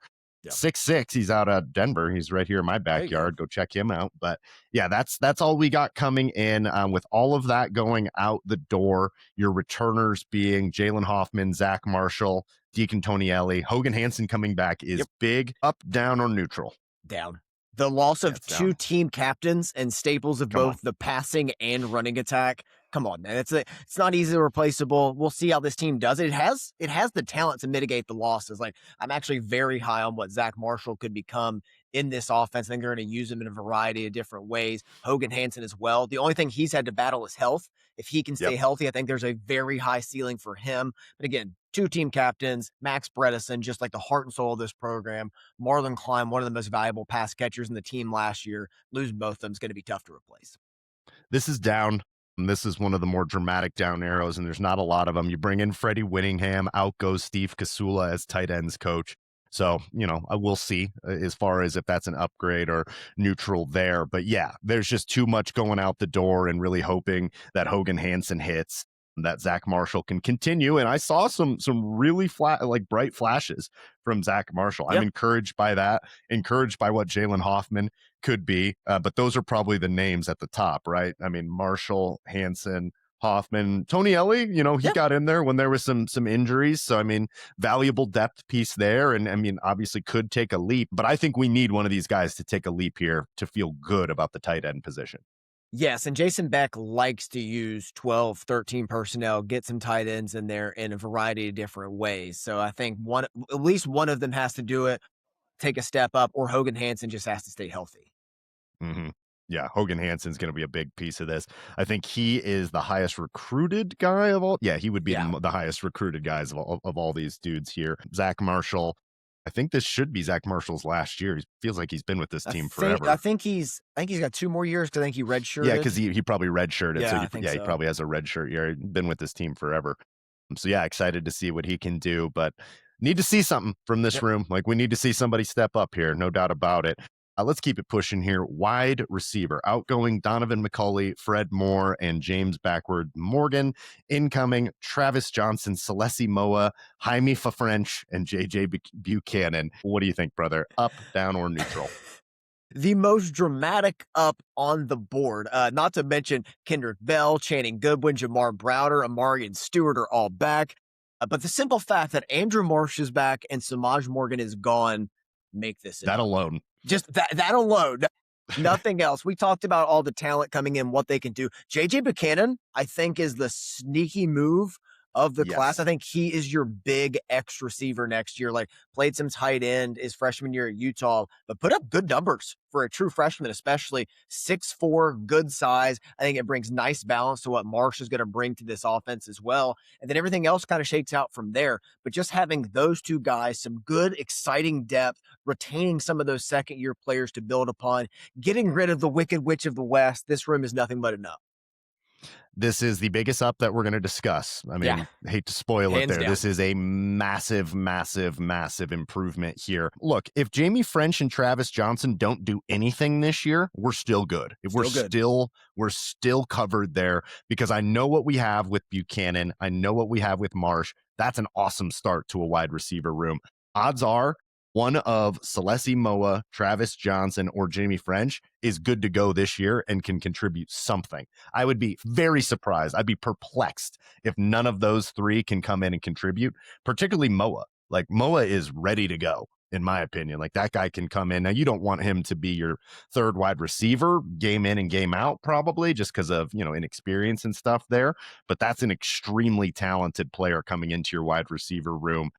6'6", he's out of Denver. He's right here in my backyard. Go check him out. But yeah, that's all we got coming in. With all of that going out the door, your returners being Jalen Hoffman, Zach Marshall, Deacon Tonielli, Hogan Hansen coming back is big. Up, down, or neutral? Down. The loss of 2 team captains and staples of both the passing and running attack come on, man. It's not easily replaceable. We'll see how this team does it. It has the talent to mitigate the losses. Like, I'm actually very high on what Zach Marshall could become in this offense. I think they're going to use him in a variety of different ways. Hogan Hansen as well. The only thing he's had to battle is health. If he can stay healthy, I think there's a very high ceiling for him. But again, 2 team captains, Max Bredesen, just like the heart and soul of this program. Marlon Klein, one of the most valuable pass catchers in the team last year. Losing both of them is going to be tough to replace. This is down. And this is one of the more dramatic down arrows, and there's not a lot of them. You bring in Freddie Whittingham, out goes Steve Kasula as tight ends coach. So, I will see as far as if that's an upgrade or neutral there. But yeah, there's just too much going out the door, and really hoping that Hogan Hansen hits, that Zach Marshall can continue. And I saw some really bright flashes from Zach Marshall. I'm encouraged by that, encouraged by what Jalen Hoffman could be. But those are probably the names at the top, right? I mean, Marshall, Hansen, Hoffman, Tony Ellie, he got in there when there was some injuries. So, I mean, valuable depth piece there. And I mean, obviously could take a leap, but I think we need one of these guys to take a leap here to feel good about the tight end position. Yes, and Jason Beck likes to use 12, 13 personnel, get some tight ends in there in a variety of different ways. So I think at least one of them has to do it, take a step up, or Hogan Hansen just has to stay healthy. Mm-hmm. Yeah, Hogan Hansen's going to be a big piece of this. I think he is the highest recruited guy of all. Yeah, he would be the highest recruited guys of all these dudes here. Zach Marshall. I think this should be Zach Marshall's last year. He feels like he's been with this team forever. I think he's got 2 more years because I think he redshirted. Yeah, because he probably redshirted. Yeah, so he probably has a redshirt year. He's been with this team forever. So yeah, excited to see what he can do, but need to see something from this room. Like, we need to see somebody step up here, no doubt about it. Let's keep it pushing here. Wide receiver, outgoing Donovan McCulley, Fred Moore, and James Backward Morgan. Incoming Travis Johnson, Celessi Moa, Jaime French, and JJ Buchanan. What do you think, brother? Up, down, or neutral? The most dramatic up on the board. Not to mention Kendrick Bell, Channing Goodwin, Jamar Browder, Amari, and Stewart are all back. But the simple fact that Andrew Marsh is back and Samaj Morgan is gone make this that alone. Just that alone. Nothing else. We talked about all the talent coming in, what they can do. JJ Buchanan, I think, is the sneaky move of the class. I think he is your big X receiver next year. Like, played some tight end his freshman year at Utah, but put up good numbers for a true freshman, especially 6'4", good size. I think it brings nice balance to what Marsh is going to bring to this offense as well. And then everything else kind of shakes out from there. But just having those 2 guys, some good, exciting depth, retaining some of those second-year players to build upon, getting rid of the Wicked Witch of the West, this room is nothing but enough. This is the biggest up that we're going to discuss. I mean, hate to spoil it there. This is a massive, massive, massive improvement here. Look, if Jamie French and Travis Johnson don't do anything this year, we're still good. We're still covered there, because I know what we have with Buchanan. I know what we have with Marsh. That's an awesome start to a wide receiver room. Odds are one of Celessi Moa, Travis Johnson, or Jamie French is good to go this year and can contribute something. I would be very surprised. I'd be perplexed if none of those 3 can come in and contribute, particularly Moa. Like, Moa is ready to go, in my opinion. Like, that guy can come in. Now, you don't want him to be your 3rd wide receiver game in and game out, probably, just because of, inexperience and stuff there. But that's an extremely talented player coming into your wide receiver room.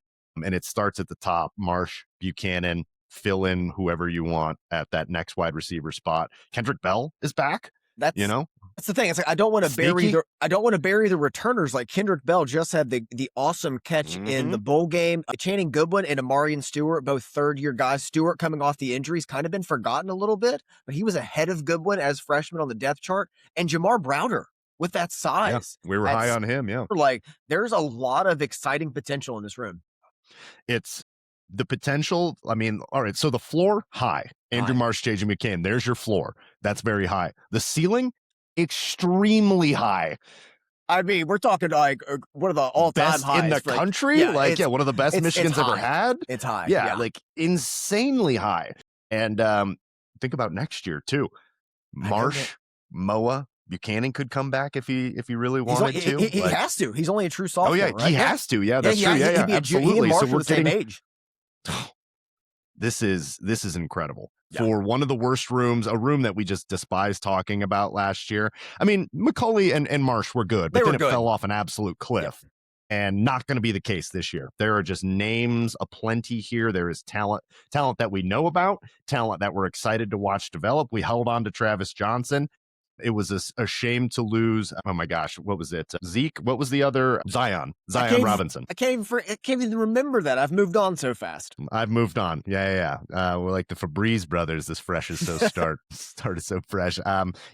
And it starts at the top. Marsh, Buchanan, fill in whoever you want at that next wide receiver spot. Kendrick Bell is back. That's the thing. It's like, I don't want to bury the returners. Like, Kendrick Bell just had the awesome catch in the bowl game. Channing Goodwin and Amari and Stewart, both 3rd-year guys. Stewart, coming off the injuries, kind of been forgotten a little bit, but he was ahead of Goodwin as freshman on the depth chart. And Jamar Browder, with that size. We were high on him, Like, there's a lot of exciting potential in this room. It's the potential. I mean, all right, so the floor, high. Andrew Marsh, JJ McCain, there's your floor. That's very high. The ceiling, extremely high. I mean, we're talking like one of the all-time highs in the country. One of the best Michigan's ever had. It's high. Yeah, like insanely high. And think about next year too. Marsh, Moa, Buchanan could come back if he really wanted to. He has to. He's only a true sophomore. He has to. Yeah, that's true. Yeah, absolutely. He and Marsh are the same age. this is incredible. Yeah. For one of the worst rooms, a room that we just despised talking about last year. I mean, McCauley and Marsh were good, They but were then it good. fell off an absolute cliff. And not going to be the case this year. There are just names aplenty here. There is talent that we know about, talent that we're excited to watch develop. We held on to Travis Johnson. It was a shame to lose. Oh my gosh, what was it? Zeke. What was the other? Zion Robinson. I can't even remember that. I've moved on so fast. I've moved on. Yeah. We're like the Febreze brothers. This fresh is so started so fresh.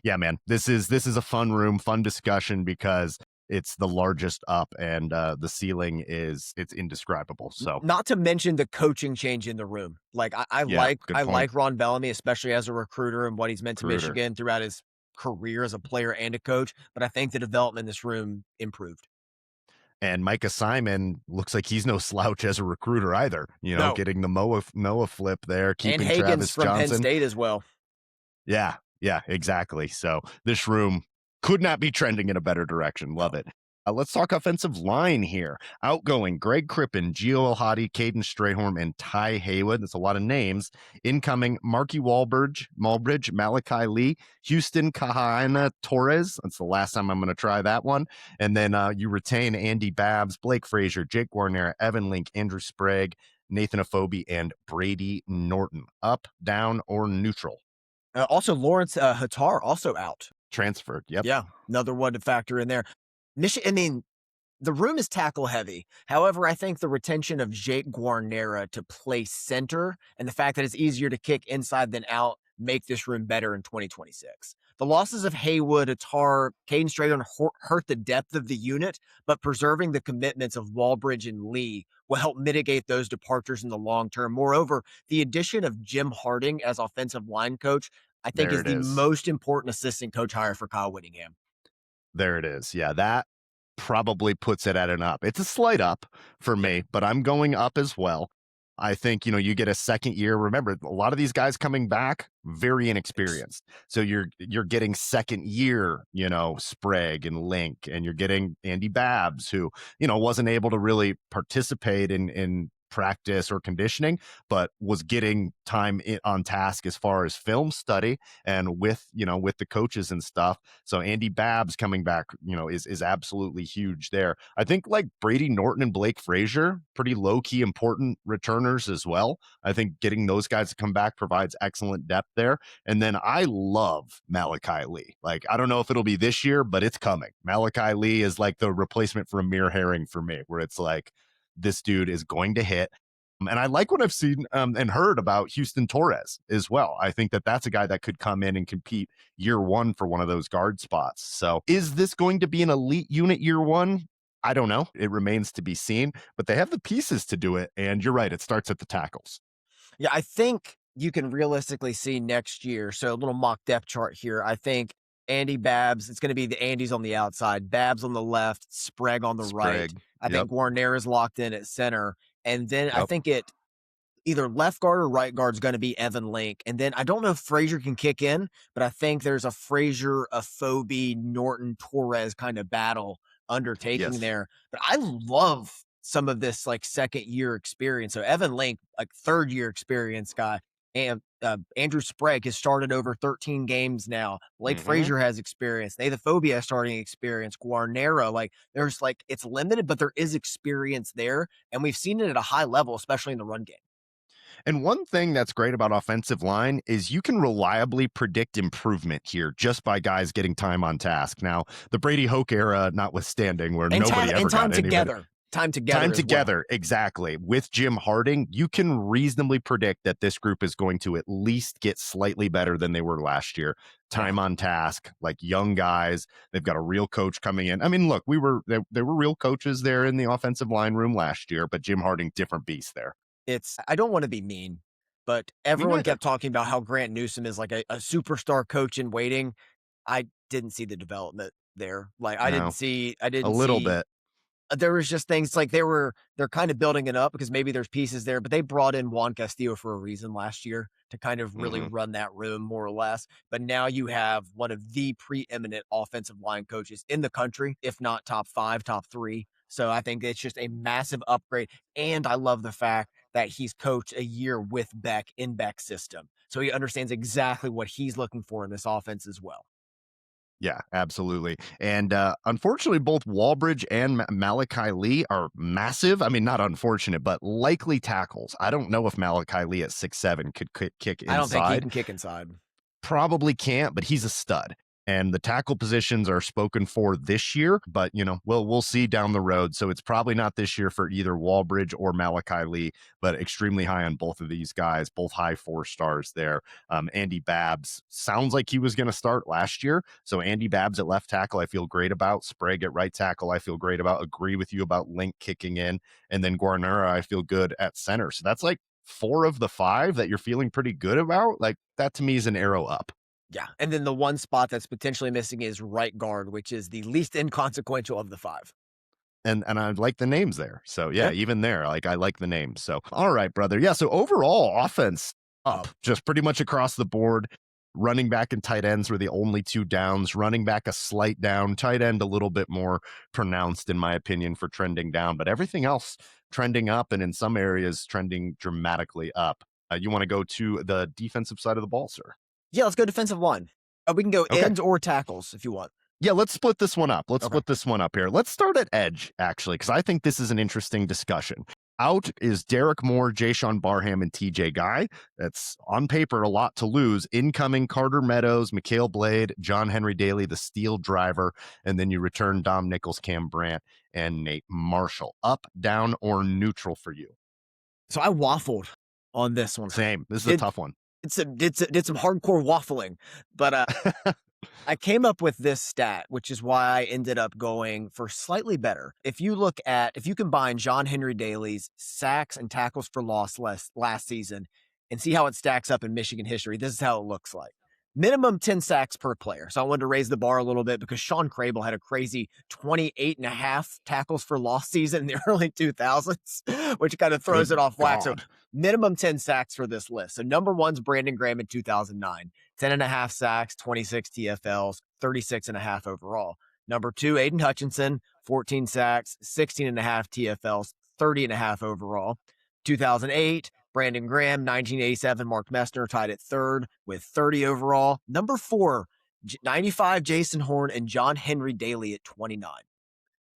Yeah, man. This is a fun room, fun discussion because it's the largest up, and the ceiling it's indescribable. So, not to mention the coaching change in the room. Like I like Ron Bellamy, especially as a recruiter and what he's meant to Michigan throughout his career as a player and a coach. But I think the development in this room improved. And Micah Simon looks like he's no slouch as a recruiter either. Getting the Noah flip there, keeping and Hagen's Travis from Johnson. Penn State as well. Yeah, exactly. So this room could not be trending in a better direction. Love it. Let's talk offensive line here. Outgoing, Greg Crippen, Gio Elhadi, Caden Strayhorn, and Ty Haywood. That's a lot of names. Incoming, Marky Malbridge, Malachi Lee, Houston Kahana Torres. That's the last time I'm going to try that one. And then you retain Andy Babbs, Blake Frazier, Jake Guarnera, Evan Link, Andrew Sprague, Nathan Afobe, and Brady Norton. Up, down, or neutral? Also, Lawrence Hattar also out. Transferred. Yep. Yeah, another one to factor in there. I mean, the room is tackle heavy. However, I think the retention of Jake Guarnera to play center and the fact that it's easier to kick inside than out make this room better in 2026. The losses of Haywood, Hattar, Caden Strayhorn hurt the depth of the unit, but preserving the commitments of Walbridge and Lee will help mitigate those departures in the long term. Moreover, the addition of Jim Harding as offensive line coach, I think is the most important assistant coach hire for Kyle Whittingham. There it is. Yeah, that probably puts it at an up. It's a slight up for me, but I'm going up as well. I think, you get a second year. Remember, a lot of these guys coming back, very inexperienced. So you're getting second year, Sprague and Link, and you're getting Andy Babbs, who, wasn't able to really participate in practice or conditioning, but was getting time on task as far as film study and with the coaches and stuff. So Andy Babbs coming back, is absolutely huge there. I think like Brady Norton and Blake Frazier, pretty low key important returners as well. I think getting those guys to come back provides excellent depth there. And then I love Malachi Lee. Like, I don't know if it'll be this year, but it's coming. Malachi Lee is like the replacement for Amir Herring for me, where it's like, this dude is going to hit. And I like what I've seen and heard about Houston Torres as well. I think that that's a guy that could come in and compete year one for one of those guard spots. So is this going to be an elite unit year one? I don't know. It remains to be seen, but they have the pieces to do it. And you're right. It starts at the tackles. Yeah, I think you can realistically see next year. So a little mock depth chart here. I think Andy Babbs, it's going to be the Andys on the outside, Babbs on the left, Sprague on the right. I think Guarnera is locked in at center. And then I think it either left guard or right guard is going to be Evan Link. And then I don't know if Frazier can kick in, but I think there's a Frazier, Afobe, Norton, Torres kind of battle undertaking there. But I love some of this like second year experience. So Evan Link, like third year experience guy. And Andrew Sprague has started over 13 games now. Blake Frazier has experience. Nathan Afobe has starting experience. Guarnera, there's it's limited, but there is experience there. And we've seen it at a high level, especially in the run game. And one thing that's great about offensive line is you can reliably predict improvement here just by guys getting time on task. Now, the Brady Hoke era notwithstanding, where nobody ever got anybody. Time together, exactly. With Jim Harding, you can reasonably predict that this group is going to at least get slightly better than they were last year. Time on task, like young guys. They've got a real coach coming in. I mean, look, there were real coaches there in the offensive line room last year, but Jim Harding, different beast there. I don't want to be mean, but everyone kept talking about how Grant Newsome is like a superstar coach in waiting. I didn't see the development there. I didn't see a little bit. There was just things like they're kind of building it up because maybe there's pieces there, but they brought in Juan Castillo for a reason last year to kind of really run that room more or less. But now you have one of the preeminent offensive line coaches in the country, if not top 5, top 3. So I think it's just a massive upgrade. And I love the fact that he's coached a year with Beck in Beck's system. So he understands exactly what he's looking for in this offense as well. Yeah, absolutely. And unfortunately, both Walbridge and Malachi Lee are massive. I mean, not unfortunate, but likely tackles. I don't know if Malachi Lee at 6'7" could kick I don't think he inside. can kick inside. Probably can't, but he's a stud. And the tackle positions are spoken for this year, but we'll see down the road. So it's probably not this year for either Walbridge or Malachi Lee, but extremely high on both of these guys, both high 4 stars there. Andy Babs sounds like he was going to start last year. So Andy Babs at left tackle, I feel great about. Sprague at right tackle, I feel great about. Agree with you about Link kicking in. And then Guarnera, I feel good at center. So that's like 4 of the 5 that you're feeling pretty good about. Like that to me is an arrow up. Yeah. And then the one spot that's potentially missing is right guard, which is the least inconsequential of the 5. And I like the names there. So yeah, Yeah. even there, like I like the names. So all right, brother. Yeah. So overall offense up just pretty much across the board. Running back and tight ends were the only 2 downs. Running back a slight down, tight end a little bit more pronounced in my opinion for trending down, but everything else trending up and in some areas trending dramatically up. You want to go to the defensive side of the ball, sir? Yeah, let's go defensive line. We can go Okay. ends or tackles if you want. Yeah, let's split this one up. Let's Okay. split this one up here. Let's start at edge, actually, because I think this is an interesting discussion. Out is Derek Moore, Jayshon Barham, and TJ Guy. That's on paper a lot to lose. Incoming Carter Meadows, Mikhail Blade, John Henry Daly, the steel driver, and then you return Dom Nichols, Cam Brandt, and Nate Marshall. Up, down, or neutral for you? So I waffled on this one. Same. This is a tough one. Did some hardcore waffling, but I came up with this stat, which is why I ended up going for slightly better. If you combine John Henry Daly's sacks and tackles for loss last season and see how it stacks up in Michigan history, this is how it looks like. Minimum 10 sacks per player. So I wanted to raise the bar a little bit because Sean Crable had a crazy 28.5 tackles for loss season in the early 2000s, which kind of throws it off whack. So minimum 10 sacks for this list. So number 1's Brandon Graham in 2009, 10.5 sacks, 26 TFLs, 36.5 overall. Number 2, Aiden Hutchinson, 14 sacks, 16.5 TFLs, 30.5 overall. 2008, Brandon Graham, 1987, Mark Messner tied at 3rd with 30 overall. Number 4, 95, Jason Horn and John Henry Daly at 29.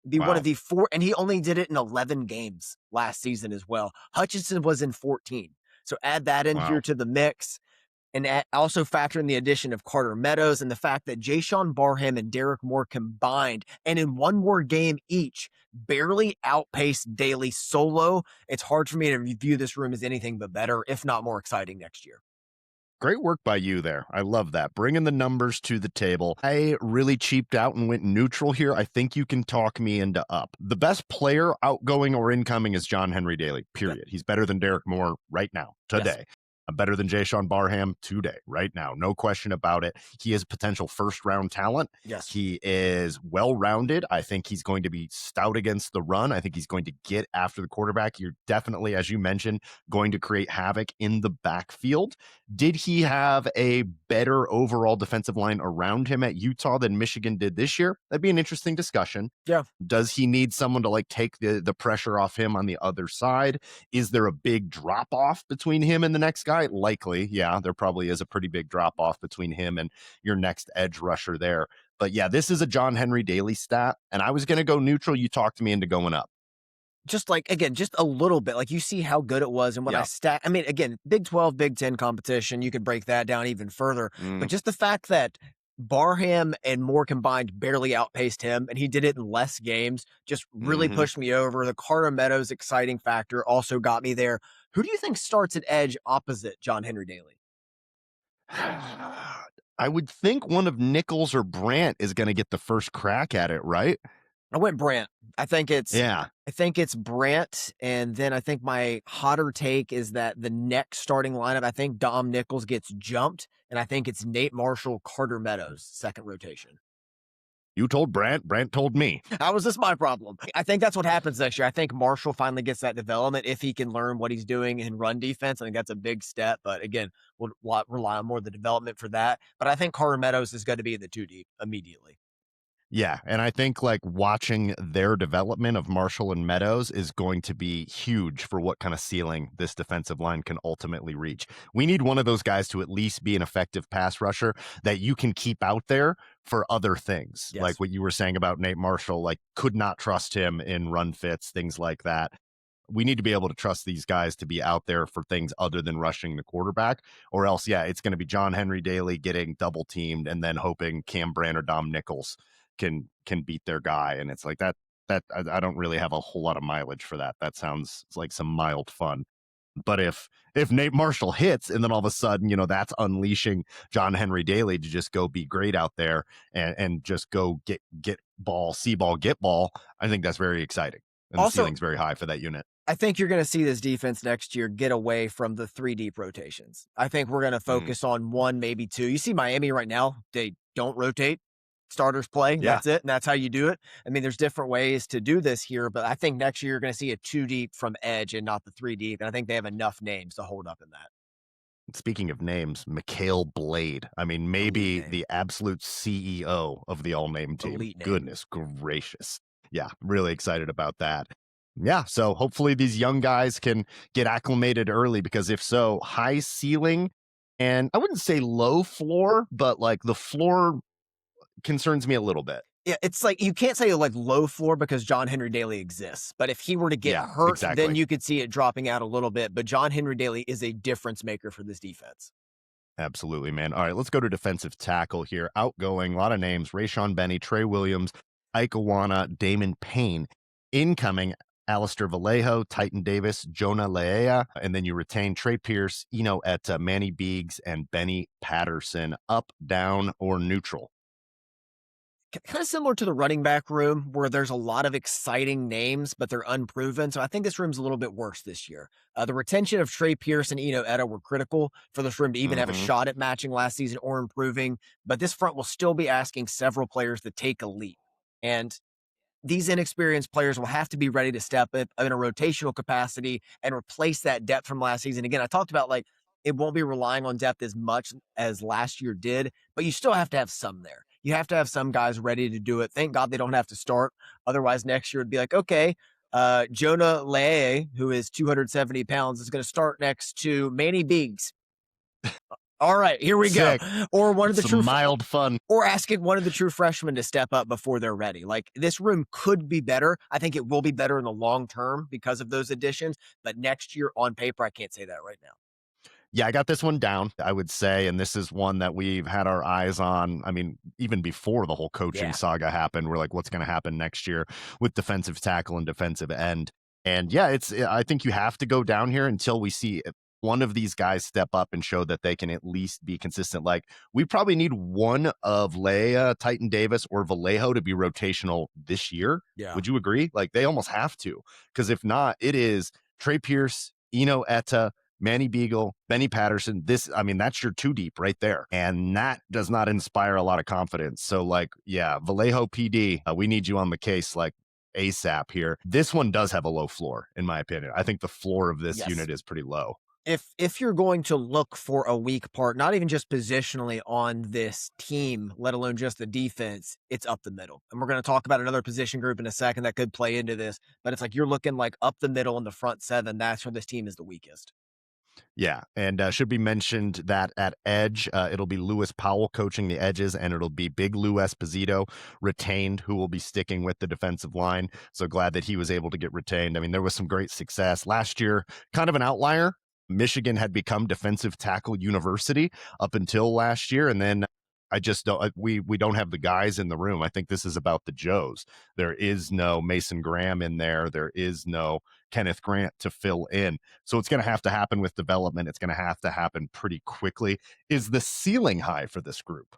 One of the 4, and he only did it in 11 games last season as well. Hutchinson was in 14. So add that in here to the mix. And also factor in the addition of Carter Meadows and the fact that Jayshon Barham and Derek Moore combined and in one more game each barely outpaced Daly solo. It's hard for me to view this room as anything but better, if not more exciting next year. Great work by you there. I love that. Bringing the numbers to the table. I really cheaped out and went neutral here. I think you can talk me into up. The best player, outgoing or incoming, is John Henry Daly, period. He's better than Derek Moore right now, today. Yes. Better than Jayshon Barham today, right now. No question about it. He is potential first-round talent. Yes. He is well-rounded. I think he's going to be stout against the run. I think he's going to get after the quarterback. You're definitely, as you mentioned, going to create havoc in the backfield. Did he have a better overall defensive line around him at Utah than Michigan did this year? That'd be an interesting discussion. Yeah. Does he need someone to take the pressure off him on the other side? Is there a big drop-off between him and the next guy? Likely, yeah, there probably is a pretty big drop off between him and your next edge rusher there. But yeah, this is a John Henry Daly stat, and I was going to go neutral. You talked me into going up. Just just a little bit. You see how good it was. And when I stack, I mean, again, Big 12, Big 10 competition, you could break that down even further. But just the fact that Barham and Moore combined barely outpaced him, and he did it in less games, just really pushed me over. The Carter Meadows exciting factor also got me there. Who do you think starts at edge opposite John Henry Daly? I would think one of Nichols or Brandt is going to get the first crack at it, right? I went Brandt. I think it's Brandt, and then I think my hotter take is that the next starting lineup, I think Dom Nichols gets jumped, and I think it's Nate Marshall, Carter Meadows, second rotation. You told Brandt told me. How was this my problem? I think that's what happens next year. I think Marshall finally gets that development if he can learn what he's doing in run defense. I think that's a big step, but again, we'll rely on more of the development for that. But I think Carter Meadows is going to be in the 2 deep immediately. Yeah, and I think, like, watching their development of Marshall and Meadows is going to be huge for what kinda ceiling this defensive line can ultimately reach. We need one of those guys to at least be an effective pass rusher that you can keep out there for other things, like Yes. what you were saying about Nate Marshall, like, could not trust him in run fits, things like that. We need to be able to trust these guys to be out there for things other than rushing the quarterback, or else, yeah, it's gonna be John Henry Daly getting double teamed and then hoping Cam Brand or Dom Nichols can beat their guy, and it's like I don't really have a whole lot of mileage for that. That sounds like some mild fun. But if Nate Marshall hits and then all of a sudden, that's unleashing John Henry Daly to just go be great out there and just go get ball, see ball, get ball, I think that's very exciting. And the Also, ceiling's very high for that unit. I think you're going to see this defense next year get away from the three deep rotations. I think we're going to Mhm. focus on one, maybe two. You see Miami right now, they don't rotate. Starters play. Yeah. That's it. And that's how you do it. I mean, there's different ways to do this here, but I think next year you're going to see a two deep from edge and not the three deep. And I think they have enough names to hold up in that. Speaking of names, Mikhail Blade. I mean, Elite maybe name. the absolute CEO of the all name team. Elite name. Goodness gracious. Yeah, really excited about that. Yeah, so hopefully these young guys can get acclimated early because if so, high ceiling and I wouldn't say low floor, but like the floor concerns me a little bit. Yeah, it's like you can't say like low floor because John Henry Daly exists. But if he were to get Yeah, hurt, then exactly. you could see it dropping out a little bit. But John Henry Daly is a difference maker for this defense. Absolutely, man. All right, let's go to defensive tackle here. Outgoing, a lot of names: Rayshon Benny, Trey Williams, Ike Awana, Damon Payne. Incoming, Alistair Vallejo, Titan Davis, Jonah Leea, and then you retain Trey Pierce, Eno Etta, Manny Biggs, and Benny Patterson. Up, down, or neutral? Kind of similar to the running back room where there's a lot of exciting names, but they're unproven. So I think this room's a little bit worse this year. The retention of Trey Pierce and Eno Etta were critical for this room to even have a Mm-hmm. shot at matching last season or improving. But this front will still be asking several players to take a leap. And these inexperienced players will have to be ready to step up in a rotational capacity and replace that depth from last season. Again, I talked about like it won't be relying on depth as much as last year did, but you still have to have some there. You have to have some guys ready to do it. Thank God they don't have to start. Otherwise, next year it'd be like, okay, Jonah Leae, who is 270 pounds, is going to start next to Manny Biggs. All right, here we go. Sick. Or one of the Some true mild fun. or asking one of the true freshmen to step up before they're ready. Like this room could be better. I think it will be better in the long term because of those additions. But next year on paper, I can't say that right now. Yeah, I got this one down, I would say, and this is one that we've had our eyes on. I mean, even before the whole coaching Yeah. saga happened, we're like, what's going to happen next year with defensive tackle and defensive end? And yeah, I think you have to go down here until we see one of these guys step up and show that they can at least be consistent. Like, we probably need one of Leia, Titan Davis, or Vallejo to be rotational this year. Yeah. Would you agree? Like, they almost have to, because if not, it is Trey Pierce, Eno Etta, Manny Beagle, Benny Patterson. That's your two deep right there. And that does not inspire a lot of confidence. So, like, yeah, Vallejo PD, we need you on the case like ASAP here. This one does have a low floor, in my opinion. I think the floor of this Yes. unit is pretty low. If you're going to look for a weak part, not even just positionally on this team, let alone just the defense, it's up the middle. And we're going to talk about another position group in a second that could play into this, but it's like you're looking like up the middle in the front seven. That's where this team is the weakest. Yeah, and should be mentioned that at edge, it'll be Lewis Powell coaching the edges, and it'll be Big Lou Esposito retained, who will be sticking with the defensive line. So glad that he was able to get retained. I mean, there was some great success last year, kind of an outlier. Michigan had become defensive tackle university up until last year, and then I just don't. We don't have the guys in the room. I think this is about the Joes. There is no Mason Graham in there. There is no Kenneth Grant to fill in. So it's going to have to happen with development. It's going to have to happen pretty quickly. Is the ceiling high for this group?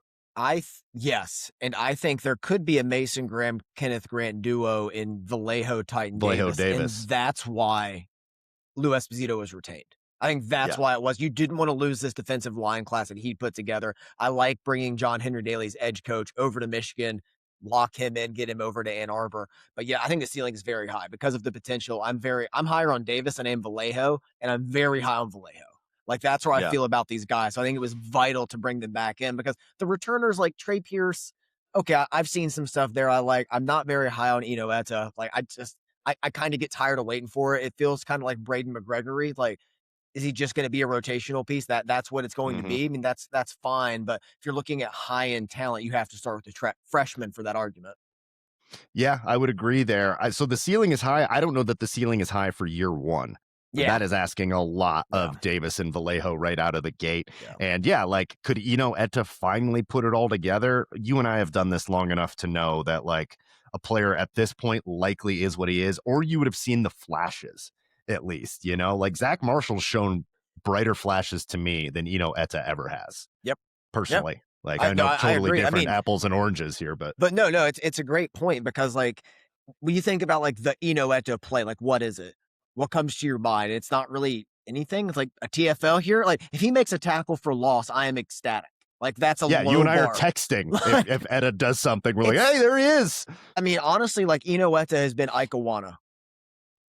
Yes, and I think there could be a Mason Graham Kenneth Grant duo in Vallejo Titan Vallejo Davis, Davis. and that's why Lou Esposito was retained. I think that's Yeah. why it was. You didn't want to lose this defensive line class that he put together. I like bringing John Henry Daly's edge coach over to Michigan, lock him in, get him over to Ann Arbor. But yeah, I think the ceiling is very high because of the potential. I'm higher on Davis than I am Vallejo, and I'm very high on Vallejo. Like that's where I Yeah. feel about these guys. So I think it was vital to bring them back in because the returners like Trey Pierce, okay, I've seen some stuff there I like. I'm not very high on Eno Etta. Like, I kind of get tired of waiting for it. It feels kind of like Braden McGregory. Like, is he just going to be a rotational piece? That's what it's going to Mhm. be. I mean, that's fine. But if you're looking at high end talent, you have to start with the freshman for that argument. Yeah, I would agree there. So the ceiling is high. I don't know that the ceiling is high for year one. Yeah, That is asking a lot yeah, of Davis and Vallejo right out of the gate. yeah. And yeah, like, could Eno Etta finally put it all together? You and I have done this long enough to know that, like, a player at this point likely is what he is, or you would have seen the flashes at least, like Zach Marshall's shown brighter flashes to me than Eno Etta ever has, Yep, yep. personally. Like, I I no, know I totally agree. I different mean, apples and oranges here, but no, it's a great point because like when you think about like the Eno Eto play, like what is it? What comes to your mind? It's not really anything. It's like a TFL here. Like if he makes a tackle for loss, I am ecstatic. Like that's a yeah, you low and I are bar. texting Like if Etta does something. We're like, it's. hey, there he is. I mean, honestly, like Eno Eto has been Ikawana,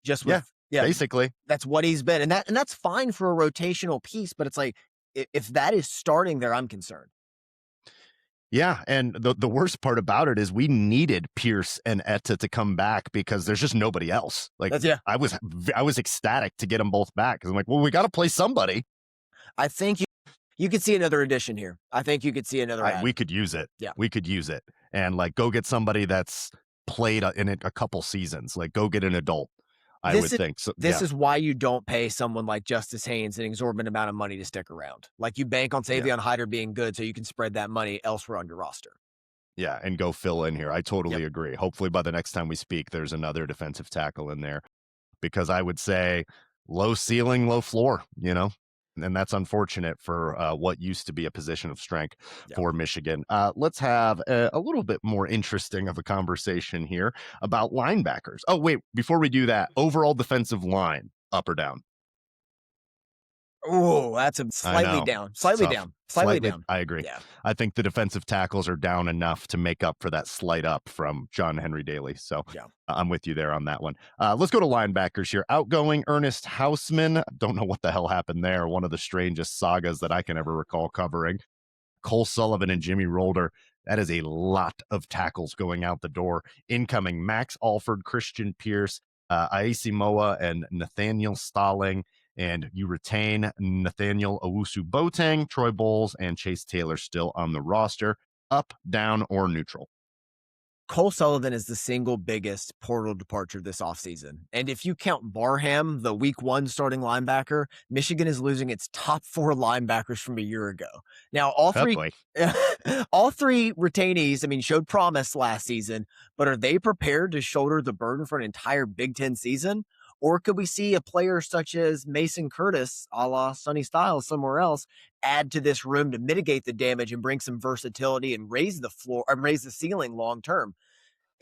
just Yeah, with yeah. basically. That's what he's been, and that's fine for a rotational piece. But it's like if that is starting there, I'm concerned. Yeah, and the worst part about it is we needed Pierce and Etta to come back because there's just nobody else. Like That's yeah. I was ecstatic to get them both back because I'm like, well, we got to play somebody. I think you could see another addition here. I think you could see another ad. We could use it. Yeah. We could use it, and like go get somebody that's played in it a couple seasons. Like go get an adult. I would think so. This Yeah, is why you don't pay someone like Justice Haynes an exorbitant amount of money to stick around. Like you bank on yeah. Savion Hyder being good so you can spread that money elsewhere on your roster. Yeah, and go fill in here. I totally Yep. agree. Hopefully by the next time we speak, there's another defensive tackle in there because I would say low ceiling, low floor. And that's unfortunate for what used to be a position of strength Yep. for Michigan. Let's have a little bit more interesting of a conversation here about linebackers. Oh, wait, before we do that, overall defensive line, up or down? Oh, that's a I slightly know. down. It's Slightly tough. down. Slightly Slightly, down. I agree. Yeah. I think the defensive tackles are down enough to make up for that slight up from John Henry Daly. So Yeah. I'm with you there on that one. Let's go to linebackers here. Outgoing Ernest Hausman. Don't know what the hell happened there. One of the strangest sagas that I can ever recall covering. Cole Sullivan and Jimmy Rolder. That is a lot of tackles going out the door. Incoming Max Alford, Christian Pierce, Aisi Moa, and Nathaniel Stalling. And you retain Nathaniel Owusu Boateng, Troy Bowles, and Chase Taylor still on the roster. Up, down, or neutral? Cole Sullivan is the single biggest portal departure this offseason. And if you count Barham, the week one starting linebacker, Michigan is losing its top 4 linebackers from a year ago. Now, all three retainees, I mean, showed promise last season, but are they prepared to shoulder the burden for an entire Big Ten season? Or could we see a player such as Mason Curtis, a la Sonny Styles somewhere else, add to this room to mitigate the damage and bring some versatility and raise the floor or raise the ceiling long term?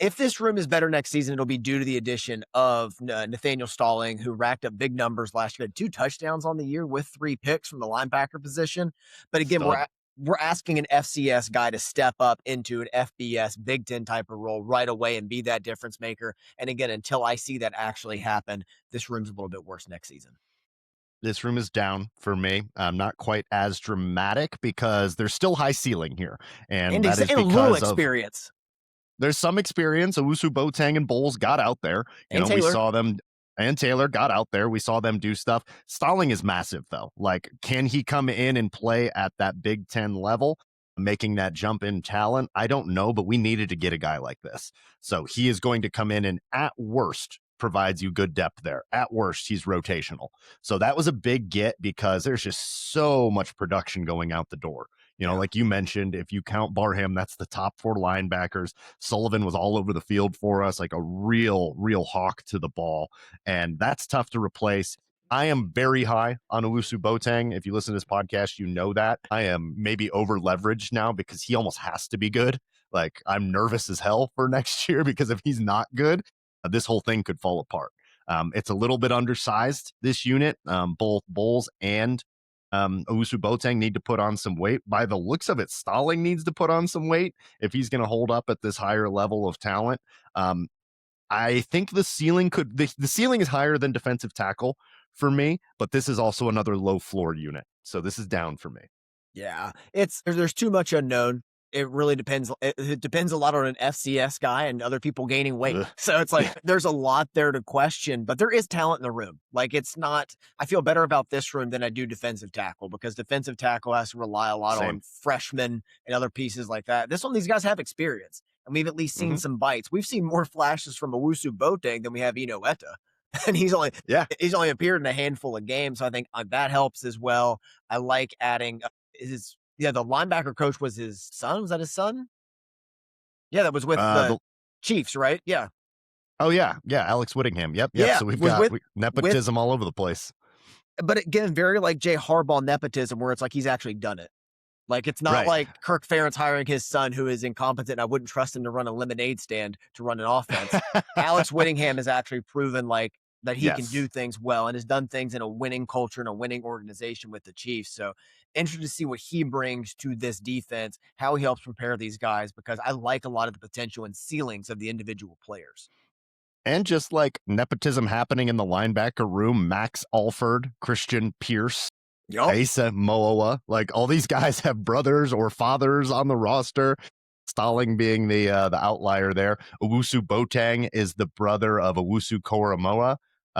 If this room is better next season, it'll be due to the addition of Nathaniel Stalling, who racked up big numbers last year, had 2 touchdowns on the year with 3 picks from the linebacker position. But again, Stud. we're asking an FCS guy to step up into an FBS Big Ten type of role right away and be that difference maker. And again, until I see that actually happen, this room's a little bit worse next season. This room is down for me. Not quite as dramatic because there's still high ceiling here. And that is a little because of experience. there's some experience. Owusu Boateng and Bowles got out there. And We Taylor. saw them, and Taylor got out there. We saw them do stuff. Stalling is massive, though. Like, can he come in and play at that Big Ten level, making that jump in talent? I don't know, but we needed to get a guy like this. So he is going to come in and, at worst, provides you good depth there. At worst, he's rotational. So that was a big get because there's just so much production going out the door. Like you mentioned, if you count Barham, that's the top 4 linebackers. Sullivan was all over the field for us, like a real hawk to the ball. And that's tough to replace. I am very high on Owusu Boateng. If you listen to this podcast, you know that. I am maybe over leveraged now because he almost has to be good. Like, I'm nervous as hell for next year because if he's not good, this whole thing could fall apart. It's a little bit undersized, this unit. Both Bowles and Owusu Boateng need to put on some weight. By the looks of it, Stalling needs to put on some weight if he's going to hold up at this higher level of talent. I think the ceiling the ceiling is higher than defensive tackle for me, but this is also another low floor unit. So this is down for me. Yeah, there's too much unknown. it really depends. It depends a lot on an FCS guy and other people gaining weight. Ugh. So it's like there's a lot there to question, but there is talent in the room. Like it's not. I feel better about this room than I do defensive tackle because defensive tackle has to rely a lot Same. on freshmen and other pieces like that. This one, these guys have experience, and we've at least seen some bites. We've seen more flashes from Owusu Boateng than we have Eno Etta. And he's only appeared in a handful of games, so I think that helps as well. I like adding the linebacker coach was his son. Was that his son? Yeah, that was with the Chiefs, right? Yeah. Oh yeah, Alex Whittingham. Yep. Yeah, So we've got nepotism all over the place. But again, very like Jay Harbaugh nepotism, where it's like he's actually done it. Like it's not like Kirk Ferentz hiring his son who is incompetent. I wouldn't trust him to run a lemonade stand to run an offense. Alex Whittingham has actually proven like that he can do things well and has done things in a winning culture and a winning organization with the Chiefs. So interested to see what he brings to this defense, how he helps prepare these guys, because I like a lot of the potential and ceilings of the individual players. And just like nepotism happening in the linebacker room, Max Alford, Christian Pierce, Asa Moa, like all these guys have brothers or fathers on the roster. Stalling being the outlier there. Owusu Boateng is the brother of Owusu Koramoah,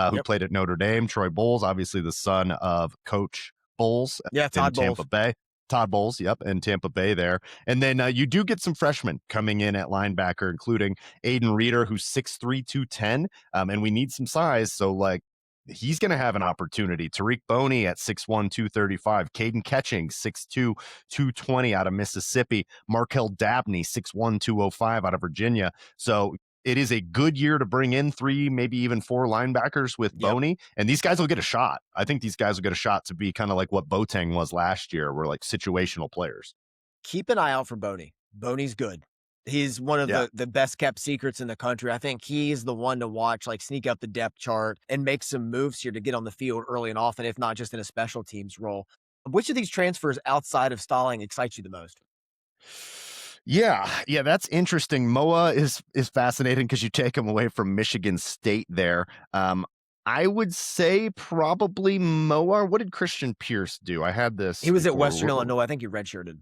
who played at Notre Dame. Troy Bowles, obviously the son of Coach Bowles in Tampa Bay. Todd Bowles, in Tampa Bay there. And then you do get some freshmen coming in at linebacker, including Aiden Reeder, who's 6'3", 210, and we need some size. So, like, he's going to have an opportunity. Tariq Boney at 6'1", 235. Caden Ketching, 6'2", 220 out of Mississippi. Markel Dabney, 6'1", 205 out of Virginia. So it is a good year to bring in 3, maybe even 4 linebackers with Boney, and these guys will get a shot. I think these guys will get a shot to be kind of like what Boateng was last year. We're like situational players. Keep an eye out for Boney. Boney's good. He's one of the best kept secrets in the country. I think he's the one to watch, like sneak up the depth chart and make some moves here to get on the field early and often, if not just in a special teams role. Which of these transfers outside of Stalling excites you the most? Yeah, that's interesting. Moa is fascinating because you take him away from Michigan State there. I would say probably Moa. What did Christian Pierce do? I had this. He was at Western Illinois. I think he redshirted.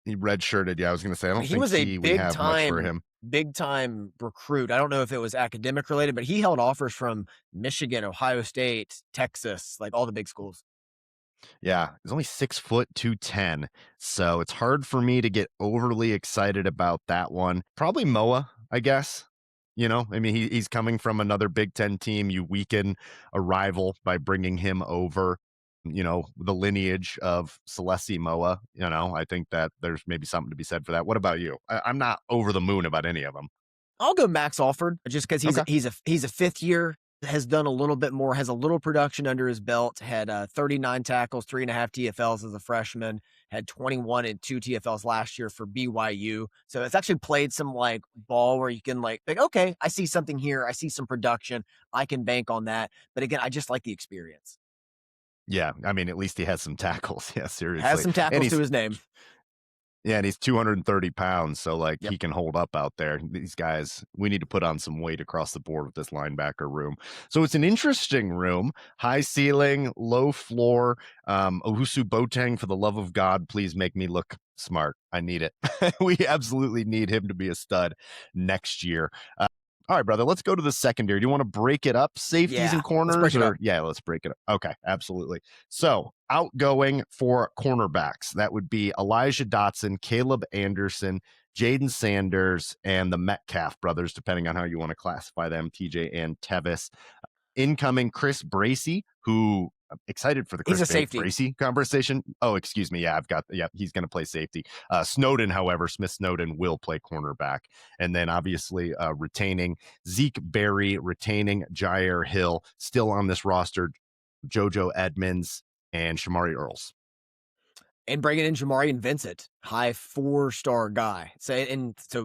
He redshirted. Yeah, I was going to say, I don't he think was a we have much for him. Big time recruit. I don't know if it was academic related, but he held offers from Michigan, Ohio State, Texas, like all the big schools. Yeah, he's only 6 foot 210, so it's hard for me to get overly excited about that one. Probably Moa, I guess. You know, I mean, he's coming from another Big Ten team. You weaken a rival by bringing him over. You know, the lineage of Celeste Moa. You know, I think that there's maybe something to be said for that. What about you? I'm not over the moon about any of them. I'll go Max Alford just because he's a fifth year. Has done a little bit more, has a little production under his belt, had 39 tackles, 3.5 TFLs as a freshman, had 21 and 2 TFLs last year for BYU. So it's actually played some like ball where you can like, okay, I see something here. I see some production. I can bank on that. But again, I just like the experience. Yeah, I mean, at least he has some tackles. Yeah, seriously. Has some tackles to his name. Yeah, and he's 230 pounds, so like he can hold up out there. These guys, we need to put on some weight across the board with this linebacker room. So it's an interesting room, high ceiling, low floor. Owusu Boateng, for the love of God, please make me look smart. I need it. We absolutely need him to be a stud next year. All right, brother, let's go to the secondary. Do you want to break it up, safeties and corners? Let's break it up. Okay, absolutely. So outgoing for cornerbacks, that would be Elijah Dotson, Caleb Anderson, Jaden Sanders, and the Metcalf brothers, depending on how you want to classify them, TJ and Tevis. Incoming Chris Bracey, who I'm excited for the Chris Bracey conversation. Oh, excuse me. Yeah, he's going to play safety. Snowden, however, Smith Snowden will play cornerback. And then obviously retaining Zeke Berry, retaining Jair Hill, still on this roster, JoJo Edmonds and Shamari Earls. And bringing in Jamari and Vincent, high 4-star guy. So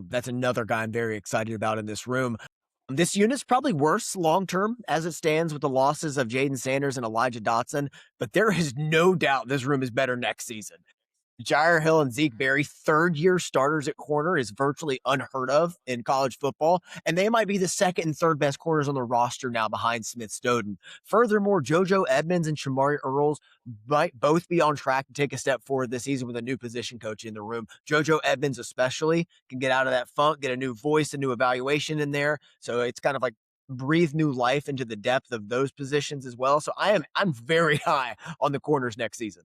that's another guy I'm very excited about in this room. This unit's probably worse long-term as it stands with the losses of Jaden Sanders and Elijah Dotson, but there is no doubt this room is better next season. Jair Hill and Zeke Berry, third-year starters at corner, is virtually unheard of in college football, and they might be the second and third best corners on the roster now behind Smith Snowden. Furthermore, JoJo Edmonds and Shamari Earls might both be on track to take a step forward this season with a new position coach in the room. JoJo Edmonds especially can get out of that funk, get a new voice, a new evaluation in there, so it's kind of like breathe new life into the depth of those positions as well. So I'm very high on the corners next season.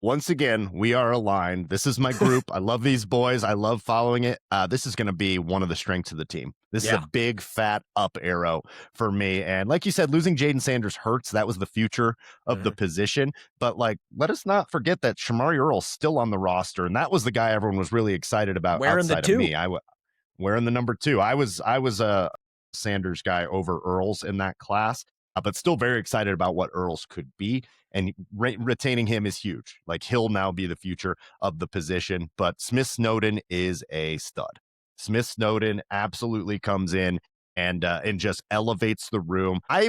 Once again, we are aligned. This is my group. I love these boys. I love following it. This is going to be one of the strengths of the team. This is a big, fat up arrow for me. And like you said, losing Jaden Sanders hurts. That was the future of the position. But like, let us not forget that Shamari Earl's still on the roster. And that was the guy everyone was really excited about Wearing outside the of two. me. Wearing the number 2. I was a Sanders guy over Earls in that class, but still very excited about what Earls could be. And retaining him is huge. Like, he'll now be the future of the position. But Smith Snowden is a stud. Smith Snowden absolutely comes in and just elevates the room. I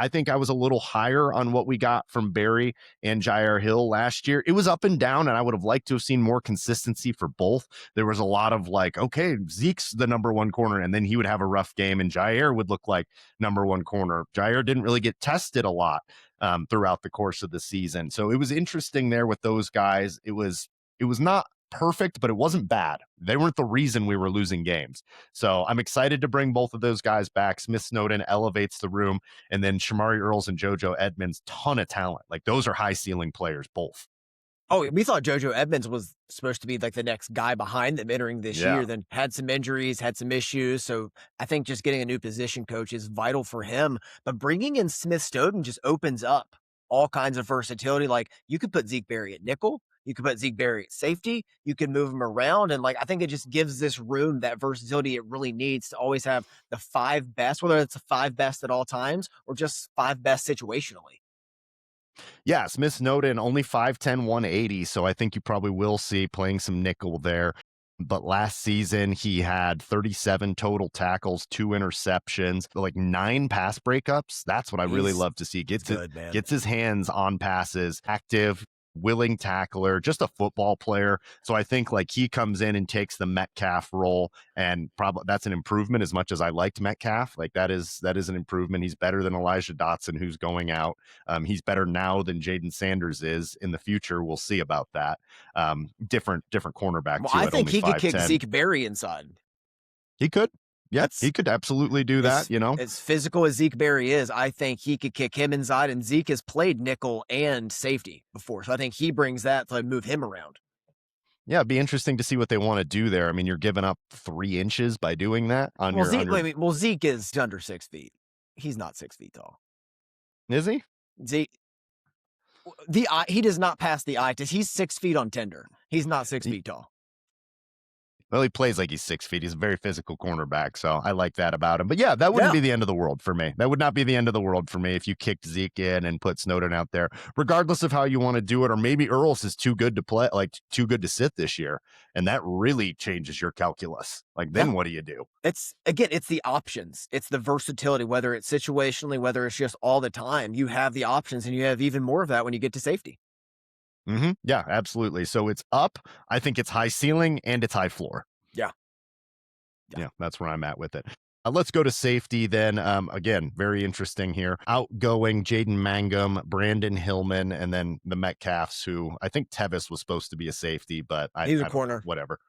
think I was a little higher on what we got from Barry and Jair Hill last year. It was up and down, and I would have liked to have seen more consistency for both. There was a lot of like, okay, Zeke's the number 1 corner, and then he would have a rough game, and Jair would look like number 1 corner. Jair didn't really get tested a lot throughout the course of the season. So it was interesting there with those guys. It was not perfect, but it wasn't bad. They weren't the reason we were losing games. So I'm excited to bring both of those guys back. Smith Snowden elevates the room, and then Shamari Earls and JoJo Edmonds, ton of talent. Like, those are high ceiling players, both. Oh, we thought JoJo Edmonds was supposed to be like the next guy behind them entering this year, then had some injuries, had some issues. So I think just getting a new position coach is vital for him. But bringing in Smith Snowden just opens up all kinds of versatility. Like, you could put Zeke Berry at nickel. You could put Zeke Berry at safety. You can move him around. And like, I think it just gives this room that versatility it really needs to always have the 5 best, whether it's the 5 best at all times or just 5 best situationally. Yeah, Smith Snowden only 5'10", 180, so I think you probably will see playing some nickel there. But last season, he had 37 total tackles, 2 interceptions, like 9 pass breakups. That's what I really love to see. Gets his hands on passes, active, willing tackler, just a football player. So I think like he comes in and takes the Metcalf role, and probably that's an improvement. As much as I liked Metcalf, like that is an improvement. He's better than Elijah Dotson, who's going out. He's better now than Jaden Sanders is. In the future, we'll see about that. Different cornerback. Well, too, I think he could kick 5'10". Zeke Berry inside. He could. Yeah, he could absolutely do that, As physical as Zeke Berry is, I think he could kick him inside, and Zeke has played nickel and safety before, so I think he brings that to move him around. Yeah, it'd be interesting to see what they want to do there. I mean, you're giving up 3 inches by doing that on Zeke is under 6 feet. He's not 6 feet tall. Is he? Zeke, he does not pass the eye test. He's 6 feet on tender. He's not 6 feet tall. Well, he plays like he's 6 feet. He's a very physical cornerback, so I like that about him. But yeah, that wouldn't be the end of the world for me. That would not be the end of the world for me if you kicked Zeke in and put Snowden out there, regardless of how you want to do it. Or maybe Earls is too good to play, like too good to sit this year, and that really changes your calculus. Like, then what do you do? It's the options. It's the versatility, whether it's situationally, whether it's just all the time. You have the options, and you have even more of that when you get to safety. Yeah, absolutely. So it's up. I think it's high ceiling and it's high floor. Yeah, that's where I'm at with it. Let's go to safety then. Again, very interesting here. Outgoing Jaden Mangum, Brandon Hillman, and then the Metcalfs, who I think Tevis was supposed to be a safety, but he's a corner. Whatever.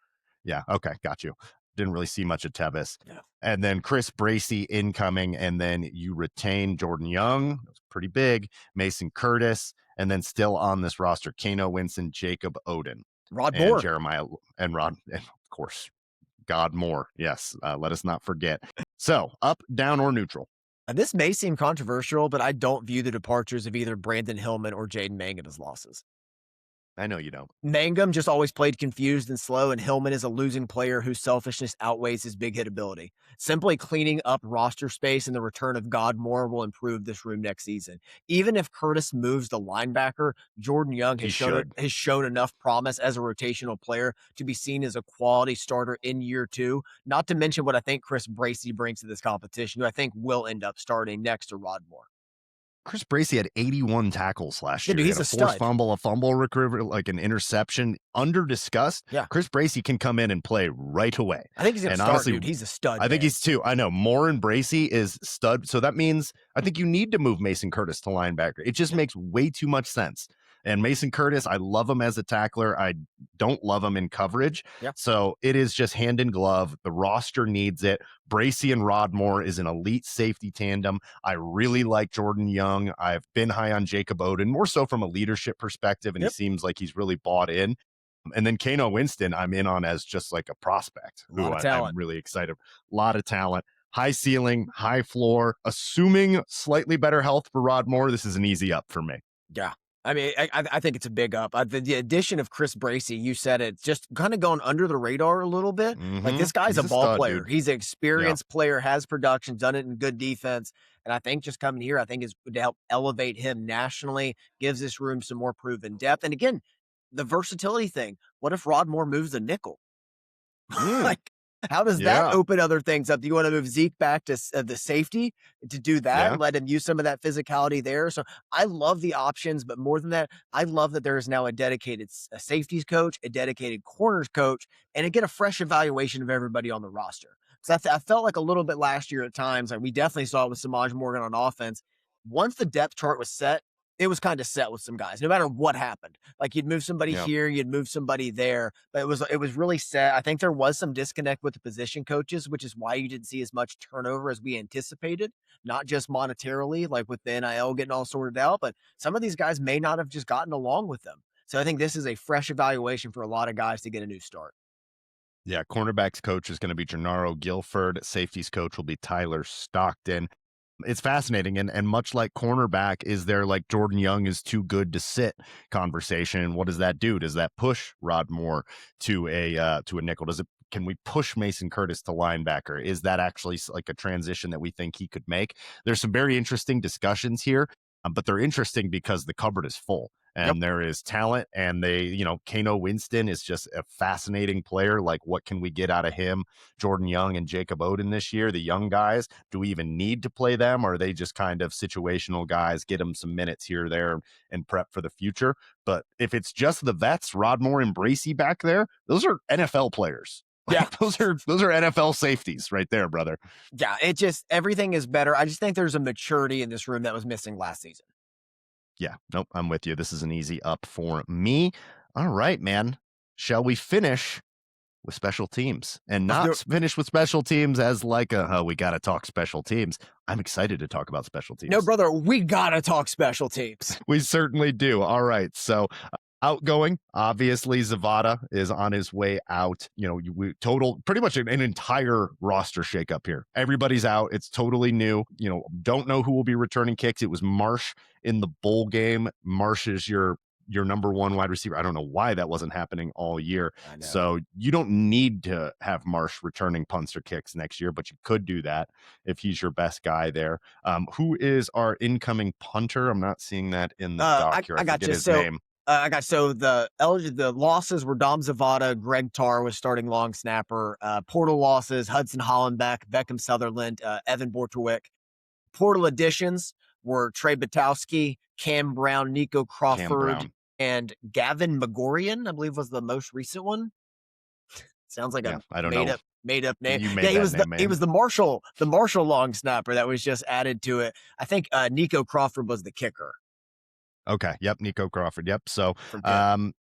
Yeah, okay, got you. Didn't really see much of Tevis. Yeah. And then Chris Bracey incoming, and then you retain Jordan Young. That's pretty big. Mason Curtis, and then still on this roster, Kano Winston, Jacob Oden, Rod Moore, Jeremiah, and Rod, and of course, God Moore. Yes, let us not forget. So, up, down, or neutral? This may seem controversial, but I don't view the departures of either Brandon Hillman or Jaden Mangum as losses. I know you don't. Mangum just always played confused and slow, and Hillman is a losing player whose selfishness outweighs his big hit ability. Simply cleaning up roster space and the return of God Moore will improve this room next season. Even if Curtis moves the linebacker, Jordan Young has shown enough promise as a rotational player to be seen as a quality starter in year 2. Not to mention what I think Chris Bracey brings to this competition, who I think will end up starting next to Rod Moore. Chris Bracey had 81 tackles last Yeah, year. dude, He he's had a a forced stud. fumble, a fumble recovery, like an interception. Under discussed, Yeah. Chris Bracey can come in and play right away. I think he's going to And start, honestly, dude. He's a stud, I think man. he's too. I know Moore and Bracey is stud. So that means I think you need to move Mason Curtis to linebacker. It just makes way too much sense. And Mason Curtis, I love him as a tackler. I don't love him in coverage. Yeah. So it is just hand in glove. The roster needs it. Bracey and Rod Moore is an elite safety tandem. I really like Jordan Young. I've been high on Jacob Oden, more so from a leadership perspective, and he Yep. seems like he's really bought in. And then Kano Winston, I'm in on as just like a prospect A lot who of talent. I'm really excited. A lot of talent, high ceiling, high floor, assuming slightly better health for Rod Moore. This is an easy up for me. Yeah. I mean, I think it's a big up. The addition of Chris Bracey, you said it, just kind of going under the radar a little bit. Like, this guy's He's a ball stud, player. dude. He's an experienced player, has production, done it in good defense. And I think just coming here, I think is to help elevate him nationally, gives this room some more proven depth. And again, the versatility thing. What if Rod Moore moves a nickel? Like, how does that open other things up? Do you want to move Zeke back to the safety to do that and let him use some of that physicality there? So I love the options, but more than that, I love that there is now a dedicated safeties coach, a dedicated corners coach, and to get a fresh evaluation of everybody on the roster. Because I felt like a little bit last year at times, like we definitely saw it with Samaj Morgan on offense. Once the depth chart was set, it was kind of set with some guys, no matter what happened. Like, you'd move somebody here, you'd move somebody there, but it was really set. I think there was some disconnect with the position coaches, which is why you didn't see as much turnover as we anticipated, not just monetarily, like with the NIL getting all sorted out, but some of these guys may not have just gotten along with them. So I think this is a fresh evaluation for a lot of guys to get a new start. Yeah, cornerbacks coach is going to be Gennaro Guilford. Safeties coach will be Tyler Stockton. It's fascinating. And much like cornerback, is there like Jordan Young is too good to sit conversation? And what does that do? Does that push Rod Moore to a nickel? Can we push Mason Curtis to linebacker? Is that actually like a transition that we think he could make? There's some very interesting discussions here, but they're interesting because the cupboard is full. And there is talent, and Kano Winston is just a fascinating player. Like, what can we get out of him? Jordan Young and Jacob Oden this year, the young guys, do we even need to play them? Or are they just kind of situational guys, get them some minutes here or there and prep for the future? But if it's just the vets, Rod Moore and Bracey back there, those are NFL players. Yeah. Those are NFL safeties right there, brother. Yeah, everything is better. I just think there's a maturity in this room that was missing last season. Yeah, nope, I'm with you. This is an easy up for me. All right, man. Shall we finish with special teams and not finish with special teams as like we got to talk special teams? I'm excited to talk about special teams. No, brother, we got to talk special teams. We certainly do. All right. So outgoing, obviously, Zavada is on his way out. We total pretty much an entire roster shakeup here. Everybody's out. It's totally new. Don't know who will be returning kicks. It was Marsh in the bowl game. Marsh is your number one wide receiver. I don't know why that wasn't happening all year. So you don't need to have Marsh returning punts or kicks next year, but you could do that if he's your best guy there. Who is our incoming punter? I'm not seeing that in the doc here. I got his name. The losses were Dom Zavada, Greg Tarr was starting long snapper. Portal losses: Hudson Hollenbeck, Beckham Sutherland, Evan Bortwick. Portal additions were Trey Batowski, Cam Brown, Nico Crawford, and Gavin Magorian, I believe was the most recent one. Sounds like a made up name. He was the Marshall long snapper that was just added to it. I think Nico Crawford was the kicker. Okay. Yep. Nico Crawford. Yep. So, from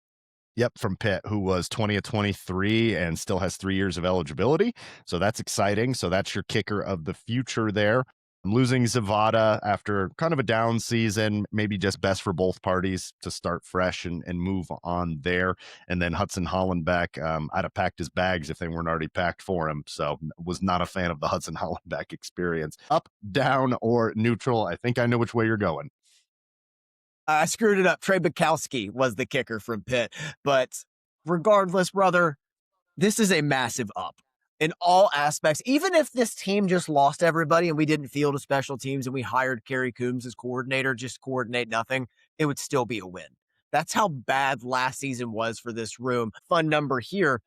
Pitt, who was 20 of 23 and still has 3 years of eligibility. So that's exciting. So that's your kicker of the future there. I'm losing Zavada after kind of a down season, maybe just best for both parties to start fresh and move on there. And then Hudson Hollenbeck, I'd have packed his bags if they weren't already packed for him. So was not a fan of the Hudson Hollenbeck experience. Up, down, or neutral? I think I know which way you're going. I screwed it up. Trey Bukowski was the kicker from Pitt. But regardless, brother, this is a massive up in all aspects. Even if this team just lost everybody and we didn't field a special teams and we hired Kerry Coombs as coordinator, just coordinate nothing, it would still be a win. That's how bad last season was for this room. Fun number here.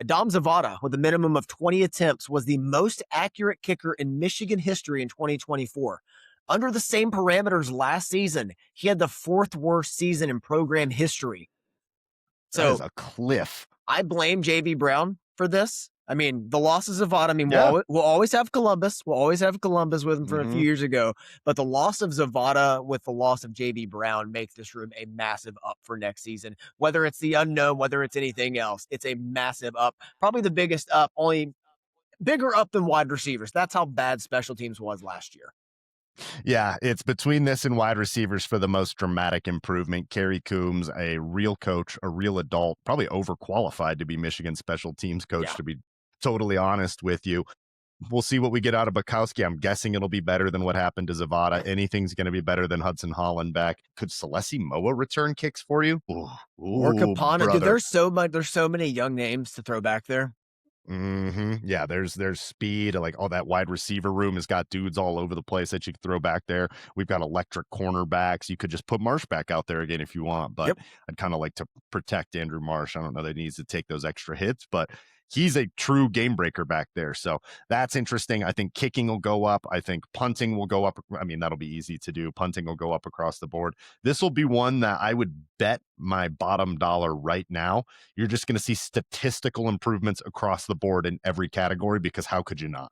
Dom Zavada, with a minimum of 20 attempts, was the most accurate kicker in Michigan history in 2024. Under the same parameters last season, he had the 4th worst season in program history. That is So a cliff. I blame JB Brown for this. I mean, the losses of Zavada, I mean, Yeah. we'll always have Columbus. We'll always have Columbus with him from a few years ago. But the loss of Zavada with the loss of JB Brown makes this room a massive up for next season. Whether it's the unknown, whether it's anything else, it's a massive up. Probably the biggest up, only bigger up than wide receivers. That's how bad special teams was last year. Yeah, it's between this and wide receivers for the most dramatic improvement. Kerry Coombs, a real coach, a real adult, probably overqualified to be Michigan special teams coach, to be totally honest with you. We'll see what we get out of Bukowski. I'm guessing it'll be better than what happened to Zavada. Anything's going to be better than Hudson Holland back. Could Celesi Moa return kicks for you? Ooh, or Capana. brother. Dude, there's so many young names to throw back there. Yeah, there's speed. Like, oh, that wide receiver room has got dudes all over the place that you could throw back there. We've got electric cornerbacks. You could just put Marsh back out there again if you want, but I'd kind of like to protect Andrew Marsh. I don't know that he needs to take those extra hits, but he's a true game breaker back there. So that's interesting. I think kicking will go up. I think punting will go up. I mean, that'll be easy to do. Punting will go up across the board. This will be one that I would bet my bottom dollar right now. You're just going to see statistical improvements across the board in every category, because how could you not?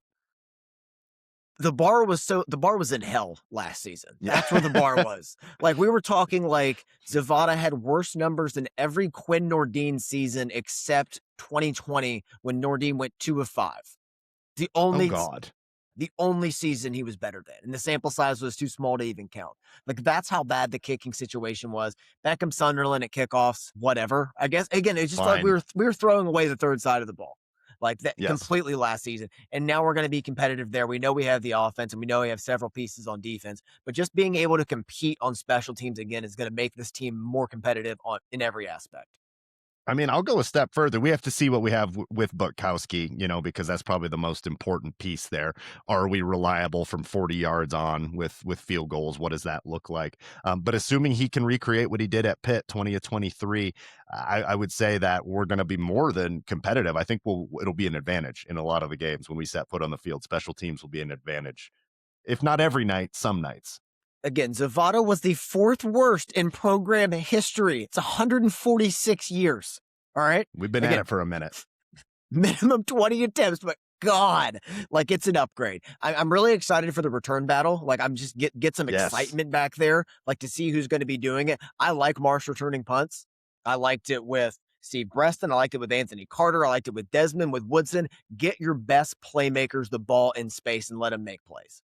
The bar was in hell last season. That's where the bar was. Like, we were talking like Zavada had worse numbers than every Quinn Nordin season except 2020 when Nordin went 2 of 5. The only season he was better than. And the sample size was too small to even count. Like, that's how bad the kicking situation was. Beckham Sunderland at kickoffs, whatever. I guess again, it's just like we were throwing away the third side of the ball. Like that completely last season. And now we're going to be competitive there. We know we have the offense and we know we have several pieces on defense, but just being able to compete on special teams again is going to make this team more competitive in every aspect. I mean, I'll go a step further. We have to see what we have with Bukowski, because that's probably the most important piece there. Are we reliable from 40 yards on with field goals? What does that look like? But assuming he can recreate what he did at Pitt, 20 of 23, I would say that we're going to be more than competitive. I think it'll be an advantage in a lot of the games when we set foot on the field. Special teams will be an advantage, if not every night, some nights. Again, Zavada was the 4th worst in program history. It's 146 years. All right. We've been at it for a minute. Minimum 20 attempts, but God, like, it's an upgrade. I'm really excited for the return battle. Like, I'm just get some excitement back there, like, to see who's going to be doing it. I like Marsh returning punts. I liked it with Steve Breston. I liked it with Anthony Carter. I liked it with Desmond, with Woodson. Get your best playmakers the ball in space and let them make plays.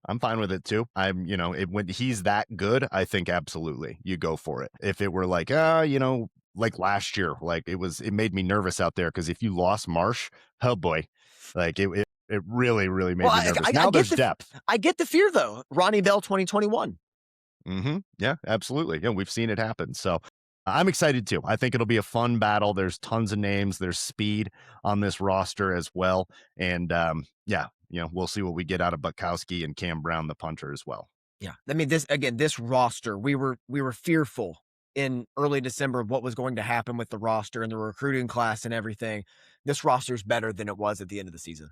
I'm fine with it too. When he's that good, I think absolutely you go for it. If it were like, like last year, like it made me nervous out there, because if you lost Marsh, oh boy, like it really, really made me nervous. Now there's depth. I get the fear though. Ronnie Bell 2021. Yeah, absolutely. Yeah, we've seen it happen. So I'm excited too. I think it'll be a fun battle. There's tons of names. There's speed on this roster as well. And we'll see what we get out of Bukowski and Cam Brown, the punter, as well. Yeah. I mean, this roster, we were fearful in early December of what was going to happen with the roster and the recruiting class and everything. This roster is better than it was at the end of the season.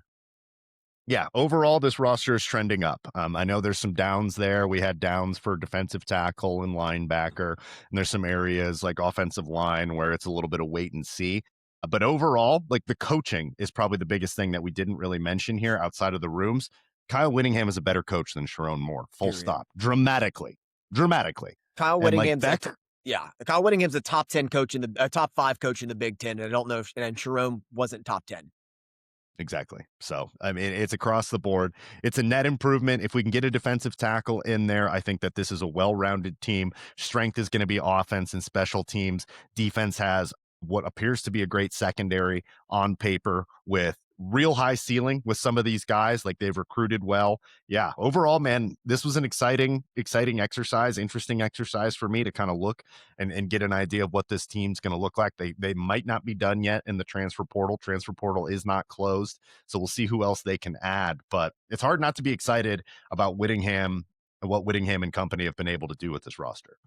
Yeah, overall, this roster is trending up. I know there's some downs there. We had downs for defensive tackle and linebacker, and there's some areas like offensive line where it's a little bit of wait and see. But overall, like, the coaching is probably the biggest thing that we didn't really mention here outside of the rooms. Kyle Whittingham is a better coach than Sharon Moore. Full stop. Dramatically. Kyle Whittingham's Kyle Whittingham's a top 10 coach top 5 coach in the Big Ten. And I don't know and Sharon wasn't top 10. Exactly. So, I mean, it's across the board. It's a net improvement. If we can get a defensive tackle in there, I think that this is a well-rounded team. Strength is going to be offense and special teams. Defense has what appears to be a great secondary on paper, with real high ceiling with some of these guys. Like, they've recruited well. Yeah, overall, man, this was an exciting exercise, interesting exercise for me to kind of look and get an idea of what this team's going to look like. They might not be done yet in the transfer portal. Transfer portal is not closed, so we'll see who else they can add. But it's hard not to be excited about Whittingham and what Whittingham and company have been able to do with this roster.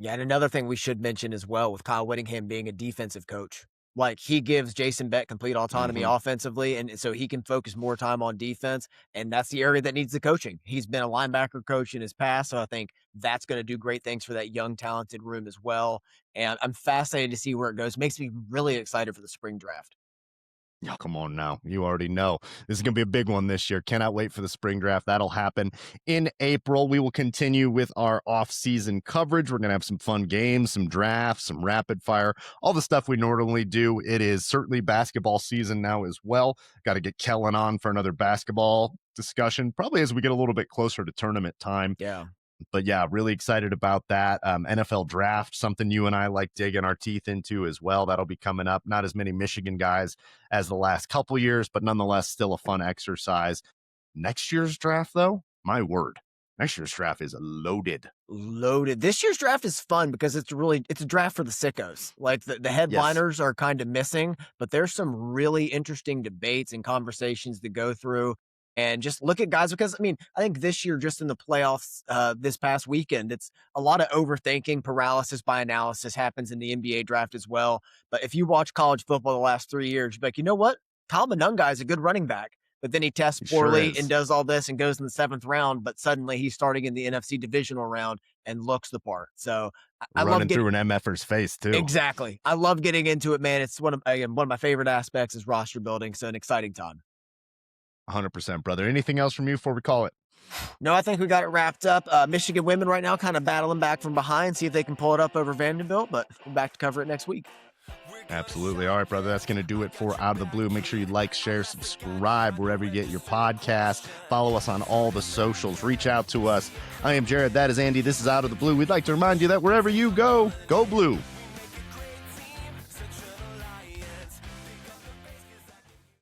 Yeah, and another thing we should mention as well, with Kyle Whittingham being a defensive coach, Like, he gives Jason Beck complete autonomy Mhm. offensively, and so he can focus more time on defense, and that's the area that needs the coaching. He's been a linebacker coach in his past, so I think that's gonna do great things for that young, talented room as well, and I'm fascinated to see where it goes. Makes me really excited for the spring draft. Oh, come on now. You already know. This is going to be a big one this year. Cannot wait for the spring draft. That'll happen in April. We will continue with our off-season coverage. We're going to have some fun games, some drafts, some rapid fire, all the stuff we normally do. It is certainly basketball season now as well. Got to get Kellen on for another basketball discussion, probably as we get a little bit closer to tournament time. Yeah. But yeah, really excited about that. NFL draft, something you and I like digging our teeth into as well. That'll be coming up. Not as many Michigan guys as the last couple years, but nonetheless, still a fun exercise. Next year's draft, though, my word, next year's draft is loaded. Loaded. This year's draft is fun because it's a draft for the sickos. Like the headliners are kind of missing, but there's some really interesting debates and conversations to go through. And just look at guys because I mean, I think this year, just in the playoffs, this past weekend, it's a lot of overthinking, paralysis by analysis happens in the NBA draft as well. But if you watch college football the last 3 years, you're like, you know what? Kyle Monunga is a good running back. But then he tests He sure poorly and is. does all this and goes in the 7th round, but suddenly he's starting in the NFC divisional round and looks the part. So I love Running through an MFer's face, too. exactly. I love getting into it, man. It's one of my favorite aspects is roster building. So an exciting time. 100%, brother. Anything else from you before we call it? No, I think we got it wrapped up. Michigan women right now kind of battling back from behind, see if they can pull it up over Vanderbilt, but we're back to cover it next week. Absolutely. All right, brother. That's going to do it for Out of the Blue. Make sure you like, share, subscribe wherever you get your podcast. Follow us on all the socials. Reach out to us. I am Jared. That is Andy. This is Out of the Blue. We'd like to remind you that wherever you go, go blue.